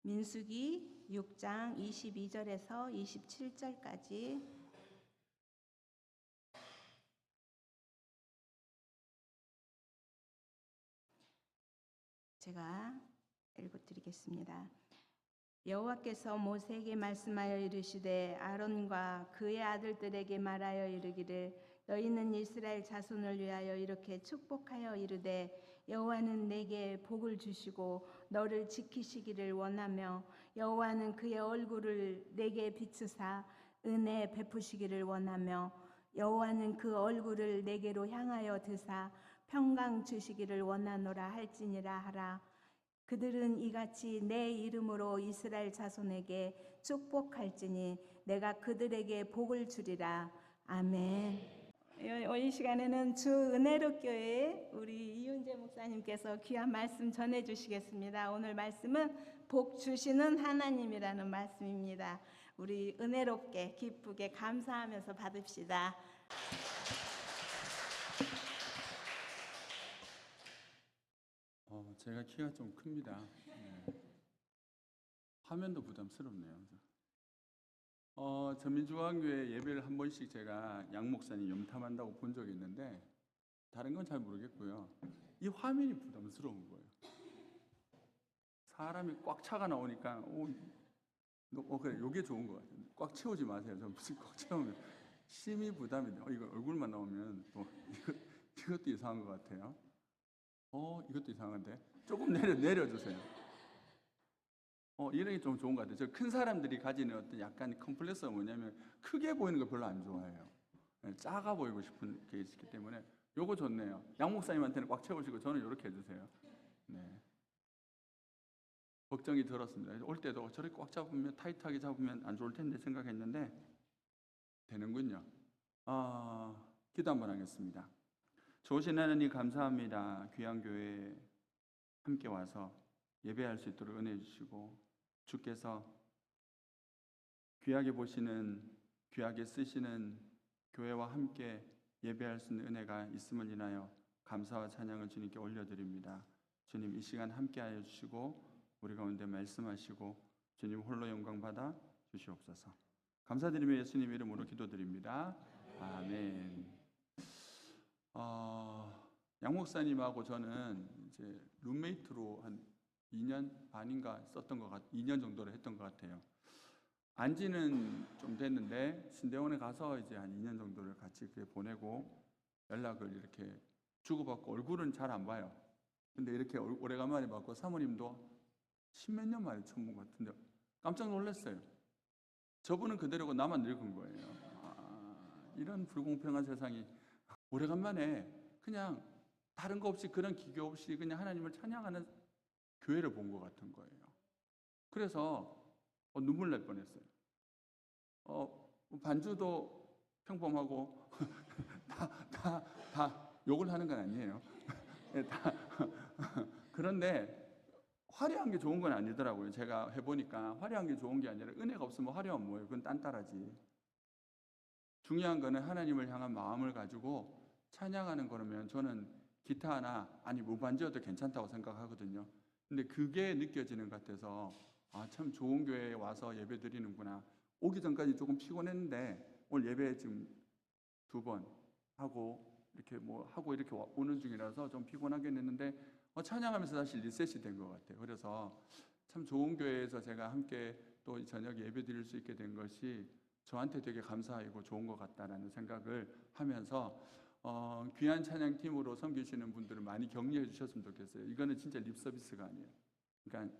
민수기 6장 22절에서 27절까지 제가 읽어드리겠습니다. 여호와께서 모세에게 말씀하여 이르시되 아론과 그의 아들들에게 말하여 이르기를 너희는 이스라엘 자손을 위하여 이렇게 축복하여 이르되 여호와는 내게 복을 주시고 너를 지키시기를 원하며 여호와는 그의 얼굴을 내게 비추사 은혜 베푸시기를 원하며 여호와는 그 얼굴을 내게로 향하여 드사 평강 주시기를 원하노라 할지니라 하라. 그들은 이같이 내 이름으로 이스라엘 자손에게 축복할지니 내가 그들에게 복을 주리라. 아멘. 이 시간에는 주 은혜로 교회 우리 이윤재 목사님께서 귀한 말씀 전해주시겠습니다. 오늘 말씀은 복 주시는 하나님이라는 말씀입니다. 우리 은혜롭게 기쁘게 감사하면서 받읍시다. 제가 키가 좀 큽니다. 화면도 부담스럽네요. 전민중앙교회 예배를 한 번씩 제가 양 목사님 염탐한다고 본 적이 있는데 다른 건 잘 모르겠고요. 이 화면이 부담스러운 거예요. 사람이 꽉 차가 나오니까 그래, 이게 좋은 것 같아요. 꽉 채우지 마세요. 좀 꽉 채우면 심히 부담이 돼요. 이거 얼굴만 나오면 또 이것도 이상한 것 같아요. 이것도 이상한데 조금 내려주세요. 이런 게 좀 좋은 것 같아요. 저 큰 사람들이 가지는 어떤 약간 컴플렉스가 뭐냐면 크게 보이는 거 별로 안 좋아해요. 작아 보이고 싶은 게 있기 때문에 요거 좋네요. 양 목사님한테는 꽉 채우시고 저는 이렇게 해주세요. 네. 걱정이 들었습니다. 올 때도 저렇게 꽉 잡으면 타이트하게 잡으면 안 좋을 텐데 생각했는데 되는군요. 기도 한번 하겠습니다. 좋으신 하나님 감사합니다. 귀한 교회에 함께 와서 예배할 수 있도록 은혜 주시고 주께서 귀하게 보시는 귀하게 쓰시는 교회와 함께 예배할 수 있는 은혜가 있음을 인하여 감사와 찬양을 주님께 올려드립니다. 주님 이 시간 함께하여 주시고 우리 가운데 말씀하시고 주님 홀로 영광 받아 주시옵소서. 감사드리며 예수님 이름으로 기도드립니다. 아멘. 양 목사님하고 저는 이제 룸메이트로 한 2년 반인가 썼던 것 2년 정도를 했던 것 같아요. 안지는 좀 됐는데 신대원에 가서 이제 한 2년 정도를 같이 보내고 연락을 이렇게 주고받고 얼굴은 잘 안 봐요. 근데 이렇게 오래간만에 봤고 사모님도 십몇 년 만에 처음 본 것 같은데 깜짝 놀랐어요. 저분은 그대로고 나만 늙은 거예요. 이런 불공평한 세상이 오래간만에 그냥 다른 거 없이 그런 기교 없이 그냥 하나님을 찬양하는 교회를 본 것 같은 거예요. 그래서 눈물 날 뻔했어요. 반주도 평범하고 다 욕을 하는 건 아니에요. 그런데 화려한 게 좋은 건 아니더라고요. 제가 해보니까 화려한 게 좋은 게 아니라 은혜가 없으면 화려한 뭐예요? 그건 딴따라지. 중요한 거는 하나님을 향한 마음을 가지고 찬양하는 거라면 저는 기타 하나 아니 무반주여도 괜찮다고 생각하거든요. 근데 그게 느껴지는 것 같아서 참 좋은 교회에 와서 예배 드리는구나. 오기 전까지 조금 피곤했는데 오늘 예배 지금 2번 하고 이렇게 이렇게 오는 중이라서 좀 피곤하긴 했는데 찬양하면서 다시 리셋이 된 것 같아요. 그래서 참 좋은 교회에서 제가 함께 또 저녁 예배 드릴 수 있게 된 것이 저한테 되게 감사하고 좋은 것 같다라는 생각을 하면서 귀한 찬양팀으로 섬기시는 분들을 많이 격려해 주셨으면 좋겠어요. 이거는 진짜 립 서비스가 아니에요. 그러니까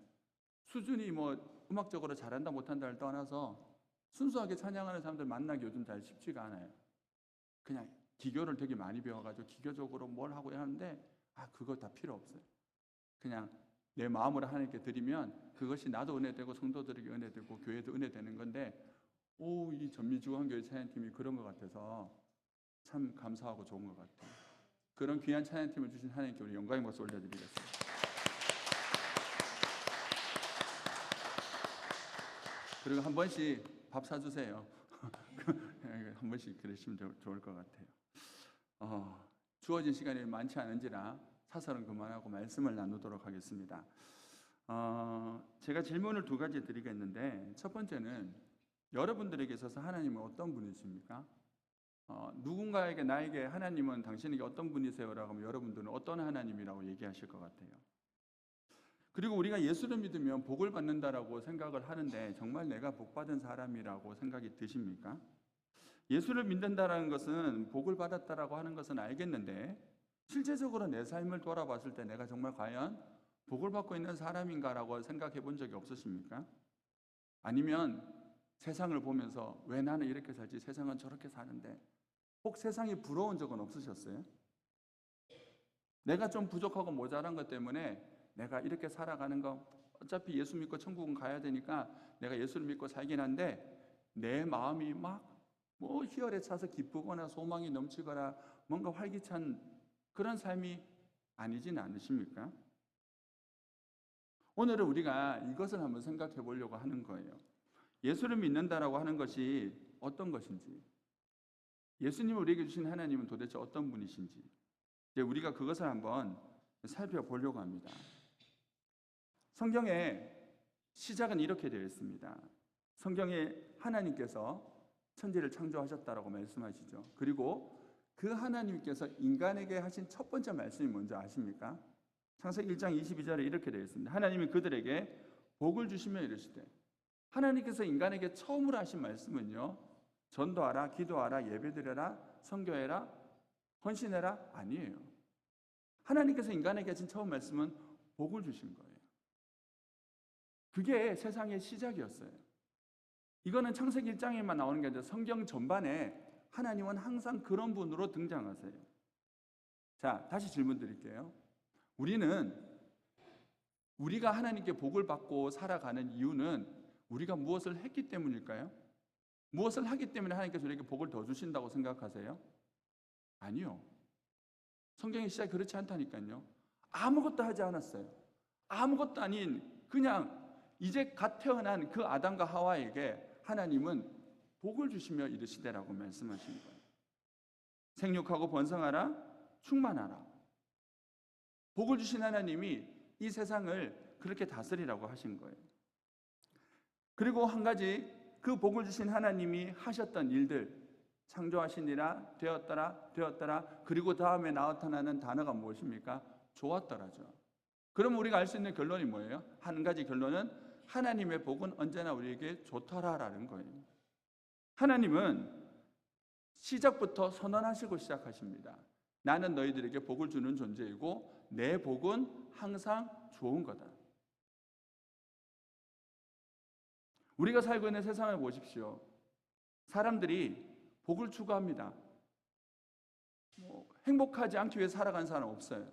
수준이 음악적으로 잘한다 못한다를 떠나서 순수하게 찬양하는 사람들 만나기 요즘 잘 쉽지가 않아요. 그냥 기교를 되게 많이 배워가지고 기교적으로 뭘 하고 하는데 그거 다 필요 없어요. 그냥 내 마음으로 하나님께 드리면 그것이 나도 은혜되고 성도들에게 은혜되고 교회도 은혜되는 건데 이 전미중앙교회 찬양팀이 그런 것 같아서 참 감사하고 좋은 것 같아요. 그런 귀한 찬양팀을 주신 하나님께 우리 영광의 박수 올려드리겠습니다. 그리고 한 번씩 밥 사주세요. 한 번씩 그러시면 좋을 것 같아요. 주어진 시간이 많지 않은지라 사설은 그만하고 말씀을 나누도록 하겠습니다. 제가 질문을 두 가지 드리겠는데, 첫 번째는 여러분들에게 있어서 하나님은 어떤 분이십니까? 누군가에게 나에게 하나님은 당신에게 어떤 분이세요라고 하면 여러분들은 어떤 하나님이라고 얘기하실 것 같아요. 그리고 우리가 예수를 믿으면 복을 받는다라고 생각을 하는데 정말 내가 복 받은 사람이라고 생각이 드십니까? 예수를 믿는다라는 것은 복을 받았다라고 하는 것은 알겠는데 실제적으로 내 삶을 돌아봤을 때 내가 정말 과연 복을 받고 있는 사람인가라고 생각해 본 적이 없으십니까? 아니면 세상을 보면서 왜 나는 이렇게 살지? 세상은 저렇게 사는데. 혹 세상이 부러운 적은 없으셨어요? 내가 좀 부족하고 모자란 것 때문에 내가 이렇게 살아가는 거, 어차피 예수 믿고 천국은 가야 되니까 내가 예수를 믿고 살긴 한데 내 마음이 막 희열에 차서 기쁘거나 소망이 넘치거나 뭔가 활기찬 그런 삶이 아니진 않으십니까? 오늘은 우리가 이것을 한번 생각해 보려고 하는 거예요. 예수를 믿는다라고 하는 것이 어떤 것인지, 예수님을 우리에게 주신 하나님은 도대체 어떤 분이신지, 이제 우리가 그것을 한번 살펴보려고 합니다. 성경의 시작은 이렇게 되어 있습니다. 성경에 하나님께서 천지를 창조하셨다라고 말씀하시죠. 그리고 그 하나님께서 인간에게 하신 첫 번째 말씀이 뭔지 아십니까? 창세기 1장 22절에 이렇게 되어 있습니다. 하나님이 그들에게 복을 주시며 이르시되, 하나님께서 인간에게 처음으로 하신 말씀은요, 전도하라, 기도하라, 예배드려라, 선교해라, 헌신해라 아니에요. 하나님께서 인간에게 하신 처음 말씀은 복을 주신 거예요. 그게 세상의 시작이었어요. 이거는 창세기 1장에만 나오는 게 아니라 성경 전반에 하나님은 항상 그런 분으로 등장하세요. 자, 다시 질문 드릴게요. 우리가 하나님께 복을 받고 살아가는 이유는 우리가 무엇을 했기 때문일까요? 무엇을 하기 때문에 하나님께서 우리에게 복을 더 주신다고 생각하세요? 아니요. 성경의 시작이 그렇지 않다니까요. 아무것도 하지 않았어요. 아무것도 아닌 그냥 이제 갓 태어난 그 아담과 하와에게 하나님은 복을 주시며 이르시되라고 말씀하신 거예요. 생육하고 번성하라, 충만하라. 복을 주신 하나님이 이 세상을 그렇게 다스리라고 하신 거예요. 그리고 한 가지, 그 복을 주신 하나님이 하셨던 일들, 창조하시니라, 되었더라. 그리고 다음에 나타나는 단어가 무엇입니까? 좋았더라죠. 그럼 우리가 알 수 있는 결론이 뭐예요? 한 가지 결론은 하나님의 복은 언제나 우리에게 좋더라라는 거예요. 하나님은 시작부터 선언하시고 시작하십니다. 나는 너희들에게 복을 주는 존재이고 내 복은 항상 좋은 거다. 우리가 살고 있는 세상을 보십시오. 사람들이 복을 추구합니다. 행복하지 않기 위해 살아가는 사람 없어요.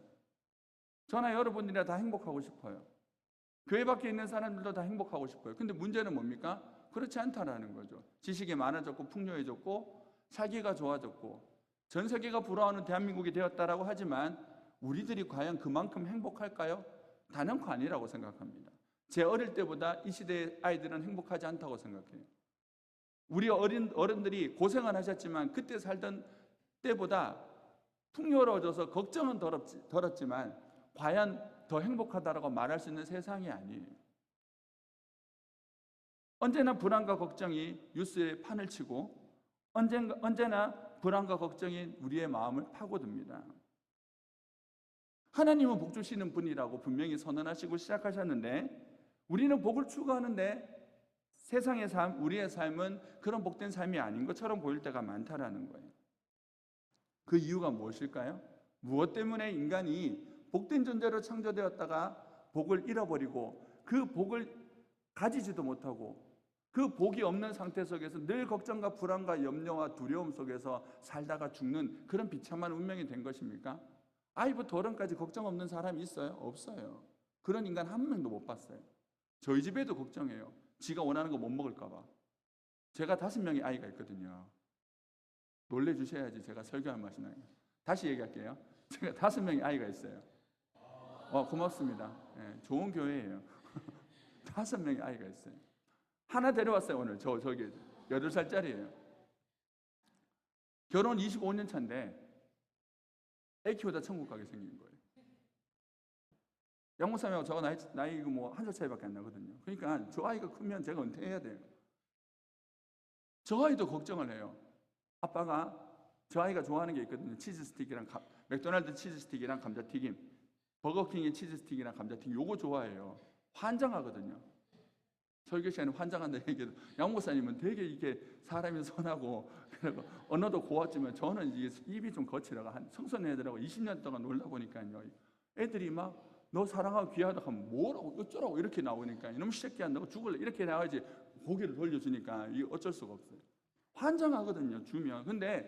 저나 여러분들이나 다 행복하고 싶어요. 교회 밖에 있는 사람들도 다 행복하고 싶어요. 근데 문제는 뭡니까? 그렇지 않다라는 거죠. 지식이 많아졌고 풍요해졌고 살기가 좋아졌고 전 세계가 부러워하는 대한민국이 되었다라고 하지만 우리들이 과연 그만큼 행복할까요? 단연코 아니라고 생각합니다. 제 어릴 때보다 이 시대의 아이들은 행복하지 않다고 생각해요. 우리 어른들이 고생은 하셨지만 그때 살던 때보다 풍요로워져서 걱정은 덜었지만 과연 더 행복하다라고 말할 수 있는 세상이 아니에요. 언제나 불안과 걱정이 뉴스에 판을 치고 언제나 불안과 걱정이 우리의 마음을 파고듭니다. 하나님은 복 주시는 분이라고 분명히 선언하시고 시작하셨는데 우리는 복을 추구하는데 세상의 삶, 우리의 삶은 그런 복된 삶이 아닌 것처럼 보일 때가 많다라는 거예요. 그 이유가 무엇일까요? 무엇 때문에 인간이 복된 존재로 창조되었다가 복을 잃어버리고 그 복을 가지지도 못하고 그 복이 없는 상태 속에서 늘 걱정과 불안과 염려와 두려움 속에서 살다가 죽는 그런 비참한 운명이 된 것입니까? 아이부터 어른까지 걱정 없는 사람이 있어요? 없어요. 그런 인간 한 명도 못 봤어요. 저희 집에도 걱정해요. 지가 원하는 거 못 먹을까 봐. 제가 5명의 아이가 있거든요. 놀래주셔야지 제가 설교할 맛이 나요. 다시 얘기할게요. 제가 5명의 아이가 있어요. 고맙습니다. 네, 좋은 교회예요. 5명의 아이가 있어요. 하나 데려왔어요. 오늘 저기 8살짜리예요. 결혼 25년 차인데 애 키우다 천국 가게 생긴 거예요. 양 목사님하고 저가 나이 뭐 1살 차이밖에 안 나거든요. 그러니까 저 아이가 크면 제가 은퇴해야 돼요. 저 아이도 걱정을 해요. 아빠가 저 아이가 좋아하는 게 있거든요. 치즈 스틱이랑 맥도날드 치즈 스틱이랑 감자튀김, 버거킹의 치즈 스틱이랑 감자튀김 요거 좋아해요. 환장하거든요. 설교 시간에 환장한다 얘기해도 양 목사님은 되게 이게 사람이 선하고 그리고 언어도 고왔지만 저는 이게 입이 좀 거칠어가 한 청소년 애들하고 20년 동안 놀다 보니까요. 애들이 막 너 사랑하고 귀하다 하면 뭐라고 어쩌라고 이렇게 나오니까 이놈 새끼야 너 죽을래 이렇게 나와야지 고개를 돌려주니까 이게 어쩔 수가 없어요. 환장하거든요. 주면. 근데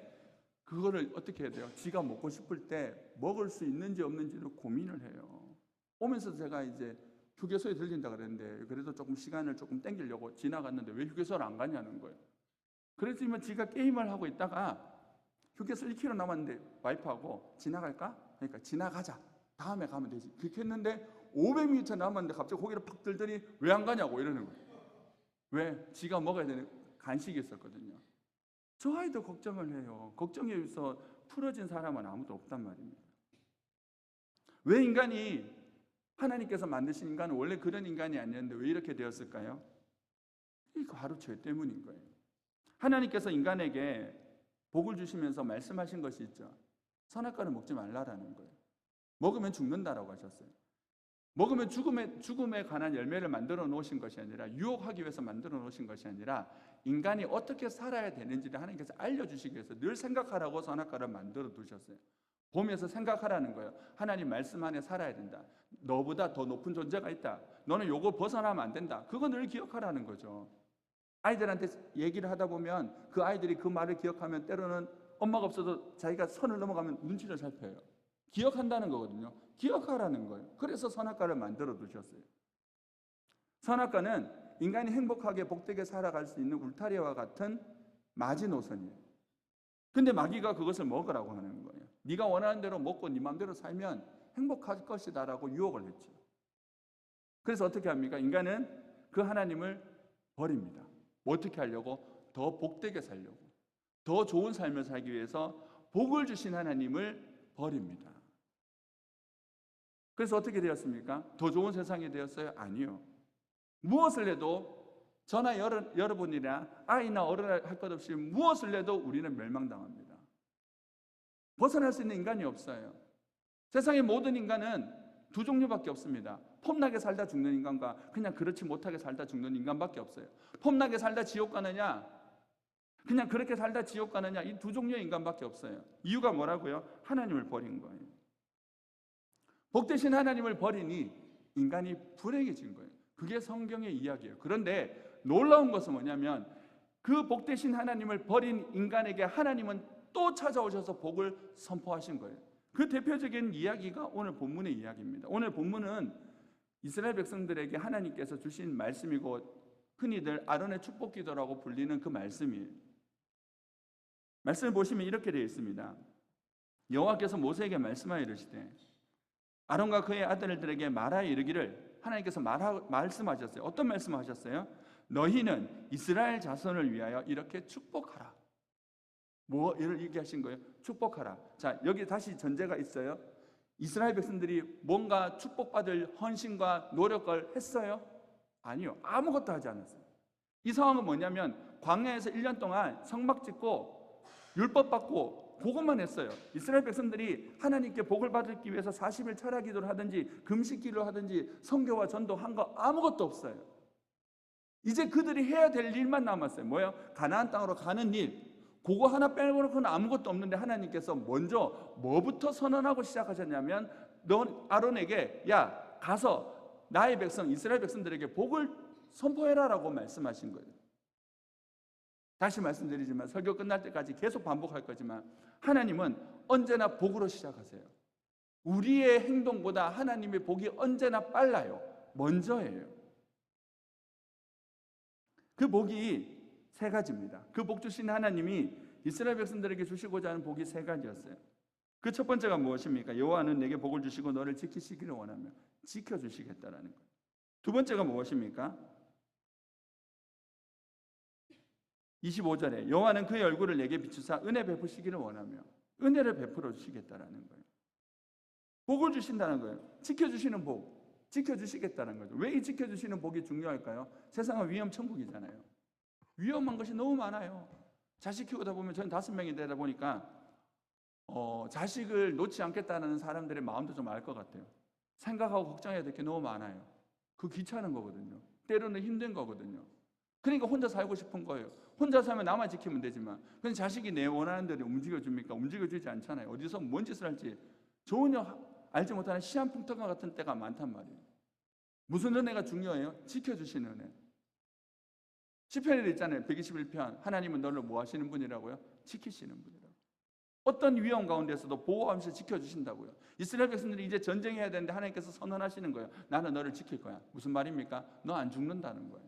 그거를 어떻게 해야 돼요? 지가 먹고 싶을 때 먹을 수 있는지 없는지를 고민을 해요. 오면서 제가 이제 휴게소에 들린다 그랬는데 그래도 조금 시간을 조금 땡기려고 지나갔는데 왜 휴게소를 안 가냐는 거예요. 그랬지만 지가 게임을 하고 있다가 휴게소 1km 남았는데 와이프하고 지나갈까? 그러니까 지나가자. 다음에 가면 되지. 그렇게 했는데 500m 남았는데 갑자기 고개를 팍 들더니 왜 안 가냐고 이러는 거예요. 왜? 지가 먹어야 되는 간식이 있었거든요. 저 아이도 걱정을 해요. 걱정에 의해서 풀어진 사람은 아무도 없단 말입니다. 왜 인간이 하나님께서 만드신 인간은 원래 그런 인간이 아니었는데 왜 이렇게 되었을까요? 이거 바로 죄 때문인 거예요. 하나님께서 인간에게 복을 주시면서 말씀하신 것이 있죠. 선악과를 먹지 말라라는 거예요. 먹으면 죽는다라고 하셨어요. 먹으면 죽음에 관한 열매를 만들어 놓으신 것이 아니라 유혹하기 위해서 만들어 놓으신 것이 아니라 인간이 어떻게 살아야 되는지를 하나님께서 알려주시기 위해서 늘 생각하라고 선악과를 만들어 두셨어요. 보면서 생각하라는 거예요. 하나님 말씀 안에 살아야 된다. 너보다 더 높은 존재가 있다. 너는 요거 벗어나면 안 된다. 그거 늘 기억하라는 거죠. 아이들한테 얘기를 하다 보면 그 아이들이 그 말을 기억하면 때로는 엄마가 없어도 자기가 선을 넘어가면 눈치를 살펴요. 기억한다는 거거든요. 기억하라는 거예요. 그래서 선악과를 만들어 두셨어요. 선악과는 인간이 행복하게 복되게 살아갈 수 있는 울타리와 같은 마지노선이에요. 근데 마귀가 그것을 먹으라고 하는 거예요. 네가 원하는 대로 먹고 네 마음대로 살면 행복할 것이다라고 유혹을 했죠. 그래서 어떻게 합니까? 인간은 그 하나님을 버립니다. 어떻게 하려고? 더 복되게 살려고. 더 좋은 삶을 살기 위해서 복을 주신 하나님을 버립니다. 그래서 어떻게 되었습니까? 더 좋은 세상이 되었어요? 아니요. 무엇을 해도 저나 여러분이나 아이나 어른 할 것 없이 무엇을 해도 우리는 멸망당합니다. 벗어날 수 있는 인간이 없어요. 세상의 모든 인간은 두 종류밖에 없습니다. 폼나게 살다 죽는 인간과 그냥 그렇지 못하게 살다 죽는 인간밖에 없어요. 폼나게 살다 지옥 가느냐 그냥 그렇게 살다 지옥 가느냐 이 두 종류의 인간밖에 없어요. 이유가 뭐라고요? 하나님을 버린 거예요. 복되신 하나님을 버리니 인간이 불행해진 거예요. 그게 성경의 이야기예요. 그런데 놀라운 것은 뭐냐면 그 복되신 하나님을 버린 인간에게 하나님은 또 찾아오셔서 복을 선포하신 거예요. 그 대표적인 이야기가 오늘 본문의 이야기입니다. 오늘 본문은 이스라엘 백성들에게 하나님께서 주신 말씀이고 흔히들 아론의 축복 기도라고 불리는 그 말씀이에요. 말씀을 보시면 이렇게 되어 있습니다. 여호와께서 모세에게 말씀하여 이르시되 아론과 그의 아들들에게 말하여 이르기를 하나님께서 말씀하셨어요. 어떤 말씀을 하셨어요? 너희는 이스라엘 자손을 위하여 이렇게 축복하라. 뭐를 얘기하신 거예요? 축복하라. 자, 여기 다시 전제가 있어요. 이스라엘 백성들이 뭔가 축복받을 헌신과 노력을 했어요? 아니요. 아무것도 하지 않았어요. 이 상황은 뭐냐면 광야에서 1년 동안 성막 짓고 율법 받고 그것만 했어요. 이스라엘 백성들이 하나님께 복을 받기 위해서 40일 철야 기도를 하든지 금식 기도를 하든지 선교와 전도한 거 아무것도 없어요. 이제 그들이 해야 될 일만 남았어요. 뭐예요? 가나안 땅으로 가는 일. 그거 하나 빼놓고는 아무것도 없는데 하나님께서 먼저 뭐부터 선언하고 시작하셨냐면 너 아론에게 야 가서 나의 백성 이스라엘 백성들에게 복을 선포해라라고 말씀하신 거예요. 다시 말씀드리지만 설교 끝날 때까지 계속 반복할 거지만 하나님은 언제나 복으로 시작하세요. 우리의 행동보다 하나님의 복이 언제나 빨라요. 먼저예요. 그 복이 세 가지입니다. 그 복 주신 하나님이 이스라엘 백성들에게 주시고자 하는 복이 세 가지였어요. 그 첫 번째가 무엇입니까? 여호와는 내게 복을 주시고 너를 지키시기를 원하며 지켜주시겠다라는 거예요. 두 번째가 무엇입니까? 25절에 여호와는 그의 얼굴을 내게 비추사 은혜 베푸시기를 원하며 은혜를 베풀어 주시겠다라는 거예요. 복을 주신다는 거예요. 지켜주시는 복. 지켜주시겠다는 거죠. 왜 이 지켜주시는 복이 중요할까요? 세상은 위험 천국이잖아요. 위험한 것이 너무 많아요. 자식 키우다 보면 저는 5명이 되다 보니까 자식을 놓지 않겠다는 사람들의 마음도 좀 알 것 같아요. 생각하고 걱정해야 될 게 너무 많아요. 그 귀찮은 거거든요. 때로는 힘든 거거든요. 그러니까 혼자 살고 싶은 거예요. 혼자 살면 나만 지키면 되지만, 근데 자식이 내 원하는 대로 움직여줍니까? 움직여주지 않잖아요. 어디서 뭔 짓을 할지 전혀 알지 못하는 시한풍토과 같은 때가 많단 말이에요. 무슨 은혜가 중요해요? 지켜주시는 은혜. 시편에 있잖아요. 121편. 하나님은 너를 뭐 하시는 분이라고요? 지키시는 분이라고. 어떤 위험 가운데서도 보호하면서 지켜주신다고요. 이스라엘 백성들이 이제 전쟁해야 되는데 하나님께서 선언하시는 거예요. 나는 너를 지킬 거야. 무슨 말입니까? 너 안 죽는다는 거예요.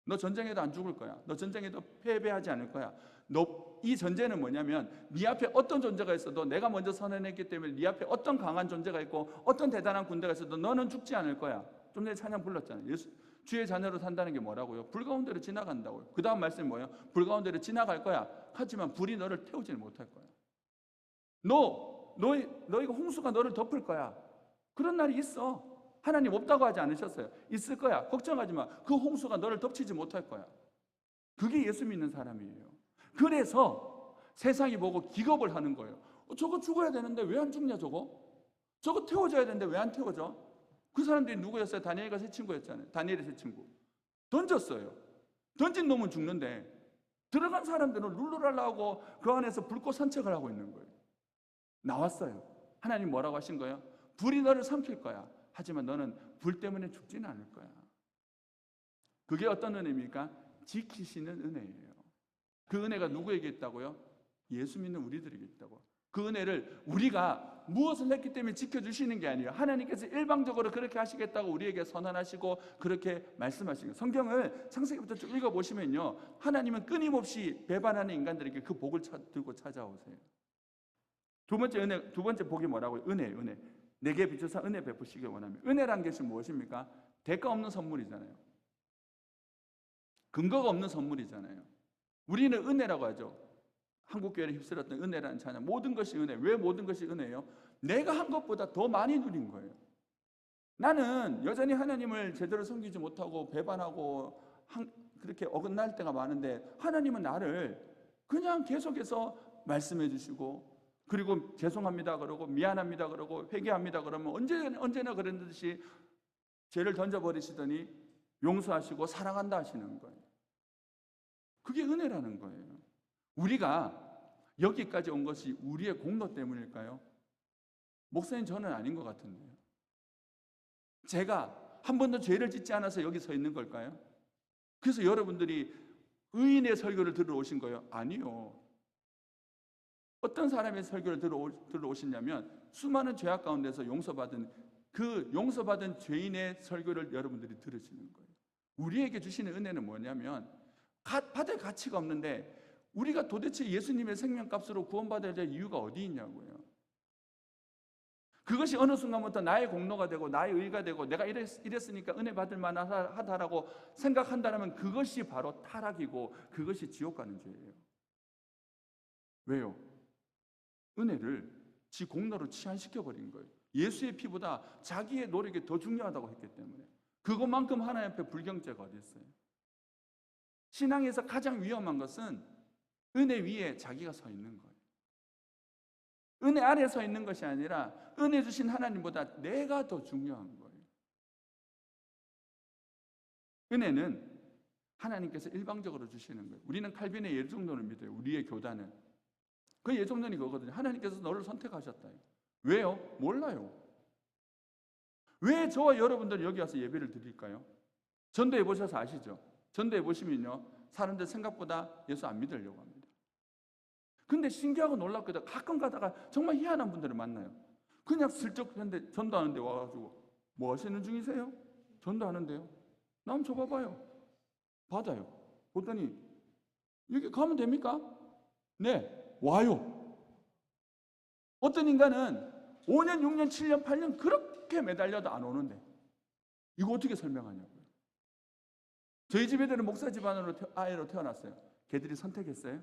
너 전쟁에도 안 죽을 거야. 너 전쟁에도 패배하지 않을 거야. 이 전제는 뭐냐면 네 앞에 어떤 존재가 있어도 내가 먼저 선언했기 때문에 네 앞에 어떤 강한 존재가 있고 어떤 대단한 군대가 있어도 너는 죽지 않을 거야. 좀 전에 찬양 불렀잖아요. 주의 자녀로 산다는 게 뭐라고요? 불 가운데로 지나간다고요. 그 다음 말씀이 뭐예요? 불 가운데로 지나갈 거야. 하지만 불이 너를 태우지는 못할 거야. 너희가 홍수가 너를 덮을 거야. 그런 날이 있어. 하나님 없다고 하지 않으셨어요. 있을 거야. 걱정하지 마. 그 홍수가 너를 덮치지 못할 거야. 그게 예수 믿는 사람이에요. 그래서 세상이 보고 기겁을 하는 거예요. 저거 죽어야 되는데 왜 안 죽냐 저거? 저거 태워져야 되는데 왜 안 태워져? 그 사람들이 누구였어요? 다니엘과 세 친구였잖아요. 다니엘의 세 친구. 던졌어요. 던진 놈은 죽는데 들어간 사람들은 룰루랄라 하고 그 안에서 불꽃 산책을 하고 있는 거예요. 나왔어요. 하나님 뭐라고 하신 거예요? 불이 너를 삼킬 거야. 하지만 너는 불 때문에 죽지는 않을 거야. 그게 어떤 은혜입니까? 지키시는 은혜예요. 그 은혜가 누구에게 있다고요? 예수 믿는 우리들에게 있다고. 그 은혜를 우리가 무엇을 했기 때문에 지켜주시는 게 아니에요. 하나님께서 일방적으로 그렇게 하시겠다고 우리에게 선언하시고 그렇게 말씀하시는 거예요. 성경을 창세기부터 쭉 읽어보시면요, 하나님은 끊임없이 배반하는 인간들에게 그 복을 들고 찾아오세요. 두 번째 복이 뭐라고요? 은혜. 내게 비춰서 은혜 베푸시기 원하며. 은혜란 것이 무엇입니까? 대가 없는 선물이잖아요. 근거가 없는 선물이잖아요. 우리는 은혜라고 하죠. 한국교회를 휩쓸었던 은혜라는 찬양. 모든 것이 은혜. 왜 모든 것이 은혜예요? 내가 한 것보다 더 많이 누린 거예요. 나는 여전히 하나님을 제대로 섬기지 못하고 배반하고 그렇게 어긋날 때가 많은데 하나님은 나를 그냥 계속해서 말씀해 주시고, 그리고 죄송합니다 그러고 미안합니다 그러고 회개합니다 그러면 언제나 그런 듯이 죄를 던져버리시더니 용서하시고 사랑한다 하시는 거예요. 그게 은혜라는 거예요. 우리가 여기까지 온 것이 우리의 공로 때문일까요? 목사님, 저는 아닌 것 같은데요. 제가 한 번도 죄를 짓지 않아서 여기 서 있는 걸까요? 그래서 여러분들이 의인의 설교를 들으러 오신 거예요? 아니요. 어떤 사람의 설교를 들으러 오시냐면 수많은 죄악 가운데서 용서받은 죄인의 설교를 여러분들이 들으시는 거예요. 우리에게 주시는 은혜는 뭐냐면 받을 가치가 없는데 우리가 도대체 예수님의 생명값으로 구원받아야 될 이유가 어디 있냐고요. 그것이 어느 순간부터 나의 공로가 되고 나의 의가 되고 내가 이랬으니까 은혜 받을 만하다라고 생각한다면 그것이 바로 타락이고 그것이 지옥 가는 죄예요. 왜요? 은혜를 지 공로로 치환시켜버린 거예요. 예수의 피보다 자기의 노력이 더 중요하다고 했기 때문에. 그것만큼 하나님 앞에 불경죄가 어디 있어요? 신앙에서 가장 위험한 것은 은혜 위에 자기가 서 있는 거예요. 은혜 아래에 서 있는 것이 아니라 은혜 주신 하나님보다 내가 더 중요한 거예요. 은혜는 하나님께서 일방적으로 주시는 거예요. 우리는 칼빈의 예정론을 믿어요. 우리의 교단은. 그 예정론이 그거거든요. 하나님께서 너를 선택하셨다. 왜요? 몰라요. 왜 저와 여러분들은 여기 와서 예배를 드릴까요? 전도해 보셔서 아시죠? 전도해 보시면요, 사람들 생각보다 예수 안 믿으려고 합니다. 근데 신기하고 놀랍게도 가끔 가다가 정말 희한한 분들을 만나요. 그냥 슬쩍 했는데 전도하는데 와가지고 뭐 하시는 중이세요? 전도하는데요. 나 한번 줘봐봐요. 받아요. 보더니 여기 가면 됩니까? 네. 와요. 어떤 인간은 5년, 6년, 7년, 8년 그렇게 매달려도 안 오는데 이거 어떻게 설명하냐고요. 저희 집 애들은 목사 집안으로 아이로 태어났어요. 걔들이 선택했어요.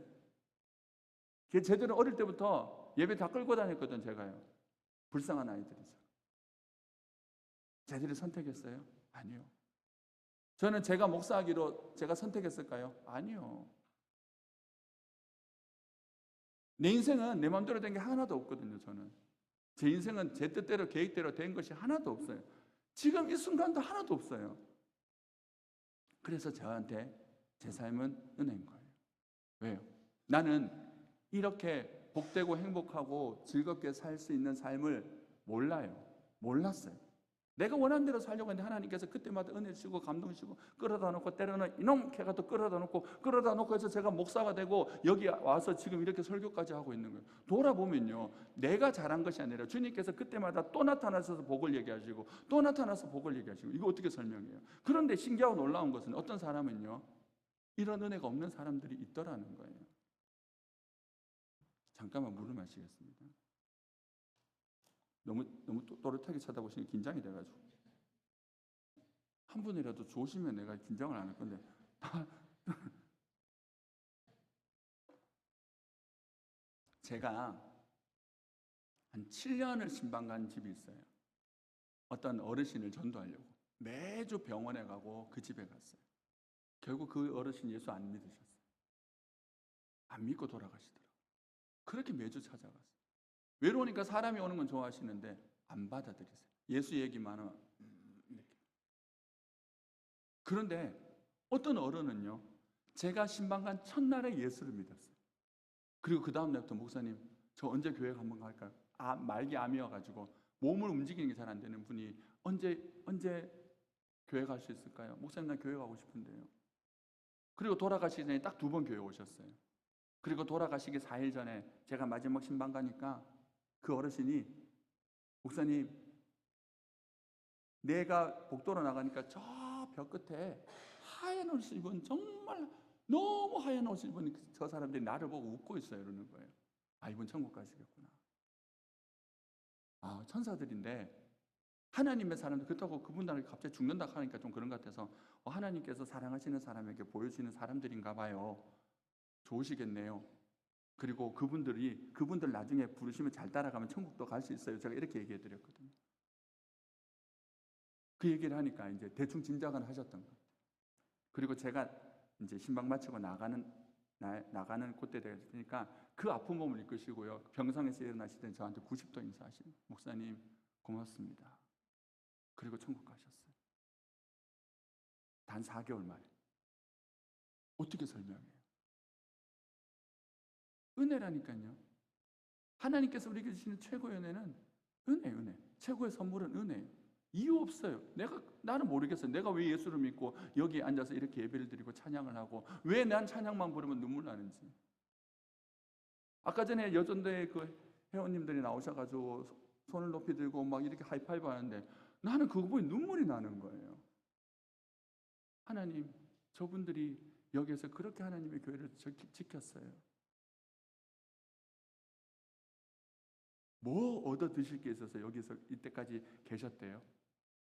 걔 제대로 어릴 때부터 예배 다 끌고 다녔거든 제가요. 불쌍한 아이들이죠. 제들이 선택했어요? 아니요. 저는 제가 목사하기로 제가 선택했을까요? 아니요. 내 인생은 내 마음대로 된 게 하나도 없거든요. 저는 제 인생은 제 뜻대로 계획대로 된 것이 하나도 없어요. 지금 이 순간도 하나도 없어요. 그래서 저한테 제 삶은 은혜인 거예요. 왜요? 나는 이렇게 복되고 행복하고 즐겁게 살 수 있는 삶을 몰랐어요. 내가 원하는 대로 살려고 했는데 하나님께서 그때마다 은혜 주시고 감동 주시고 끌어다 놓고, 때로는 이놈 걔가 또 끌어다 놓고 해서 제가 목사가 되고 여기 와서 지금 이렇게 설교까지 하고 있는 거예요. 돌아보면요, 내가 잘한 것이 아니라 주님께서 그때마다 또 나타나셔서 복을 얘기하시고 또 나타나서 복을 얘기하시고, 이거 어떻게 설명해요? 그런데 신기하고 놀라운 것은 어떤 사람은요, 이런 은혜가 없는 사람들이 있더라는 거예요. 잠깐만 물을 마시겠습니다. 너무 또렷하게 쳐다보시니 긴장이 돼가지고, 한 분이라도 좋으시면 내가 긴장을 안 할 건데 제가 한 7년을 신방 간 집이 있어요. 어떤 어르신을 전도하려고 매주 병원에 가고 그 집에 갔어요. 결국 그 어르신 예수 안 믿으셨어요. 안 믿고 돌아가시더라고요. 그렇게 매주 찾아갔어요. 외로우니까 사람이 오는 건 좋아하시는데 안 받아들이세요. 예수 얘기만 하면 이렇게. 그런데 어떤 어른은요, 제가 신방 간 첫날에 예수를 믿었어요. 그리고 그 다음 날부터 목사님, 저 언제 교회 한번 갈까요? 말기 암이어가지고 몸을 움직이는 게 잘 안 되는 분이 언제 교회 갈 수 있을까요? 목사님, 나 교회 가고 싶은데요. 그리고 돌아가시기 전에 딱 2번 교회 오셨어요. 그리고 돌아가시기 4일 전에 제가 마지막 신방 가니까 그 어르신이, 목사님, 내가 복도로 나가니까 저 벽 끝에 하얀 옷을 입은, 정말 너무 하얀 옷을 입은 저 사람들이 나를 보고 웃고 있어요. 이러는 거예요. 아, 이분 천국 가시겠구나. 아, 천사들인데 하나님의 사람들, 그렇다고 그분들이 갑자기 죽는다 하니까 좀 그런 것 같아서 하나님께서 사랑하시는 사람에게 보여주시는 사람들인가 봐요. 좋으시겠네요. 그리고 그분들 나중에 부르시면 잘 따라가면 천국도 갈 수 있어요. 제가 이렇게 얘기해 드렸거든요. 그 얘기를 하니까 이제 대충 짐작은 하셨던 거예요. 그리고 제가 이제 신방 마치고 나가는 그때 되니까 그 아픈 몸을 이끄시고요, 병상에서 일어나시더니 저한테 90도 인사하시는, 목사님 고맙습니다. 그리고 천국 가셨어요. 단 4개월 만에. 어떻게 설명해요? 은혜라니까요. 하나님께서 우리에게 주시는 최고의 은혜는 은혜. 최고의 선물은 은혜예요. 이유 없어요. 나는 모르겠어요. 내가 왜 예수를 믿고 여기 앉아서 이렇게 예배를 드리고 찬양을 하고 왜 난 찬양만 부르면 눈물 나는지. 아까 전에 여전도에 그 회원님들이 나오셔가지고 손을 높이 들고 막 이렇게 하이파이브 하는데 나는 그거 보니 눈물이 나는 거예요. 하나님, 저분들이 여기에서 그렇게 하나님의 교회를 지켰어요. 뭐 얻어 드실 게 있어서 여기서 이때까지 계셨대요?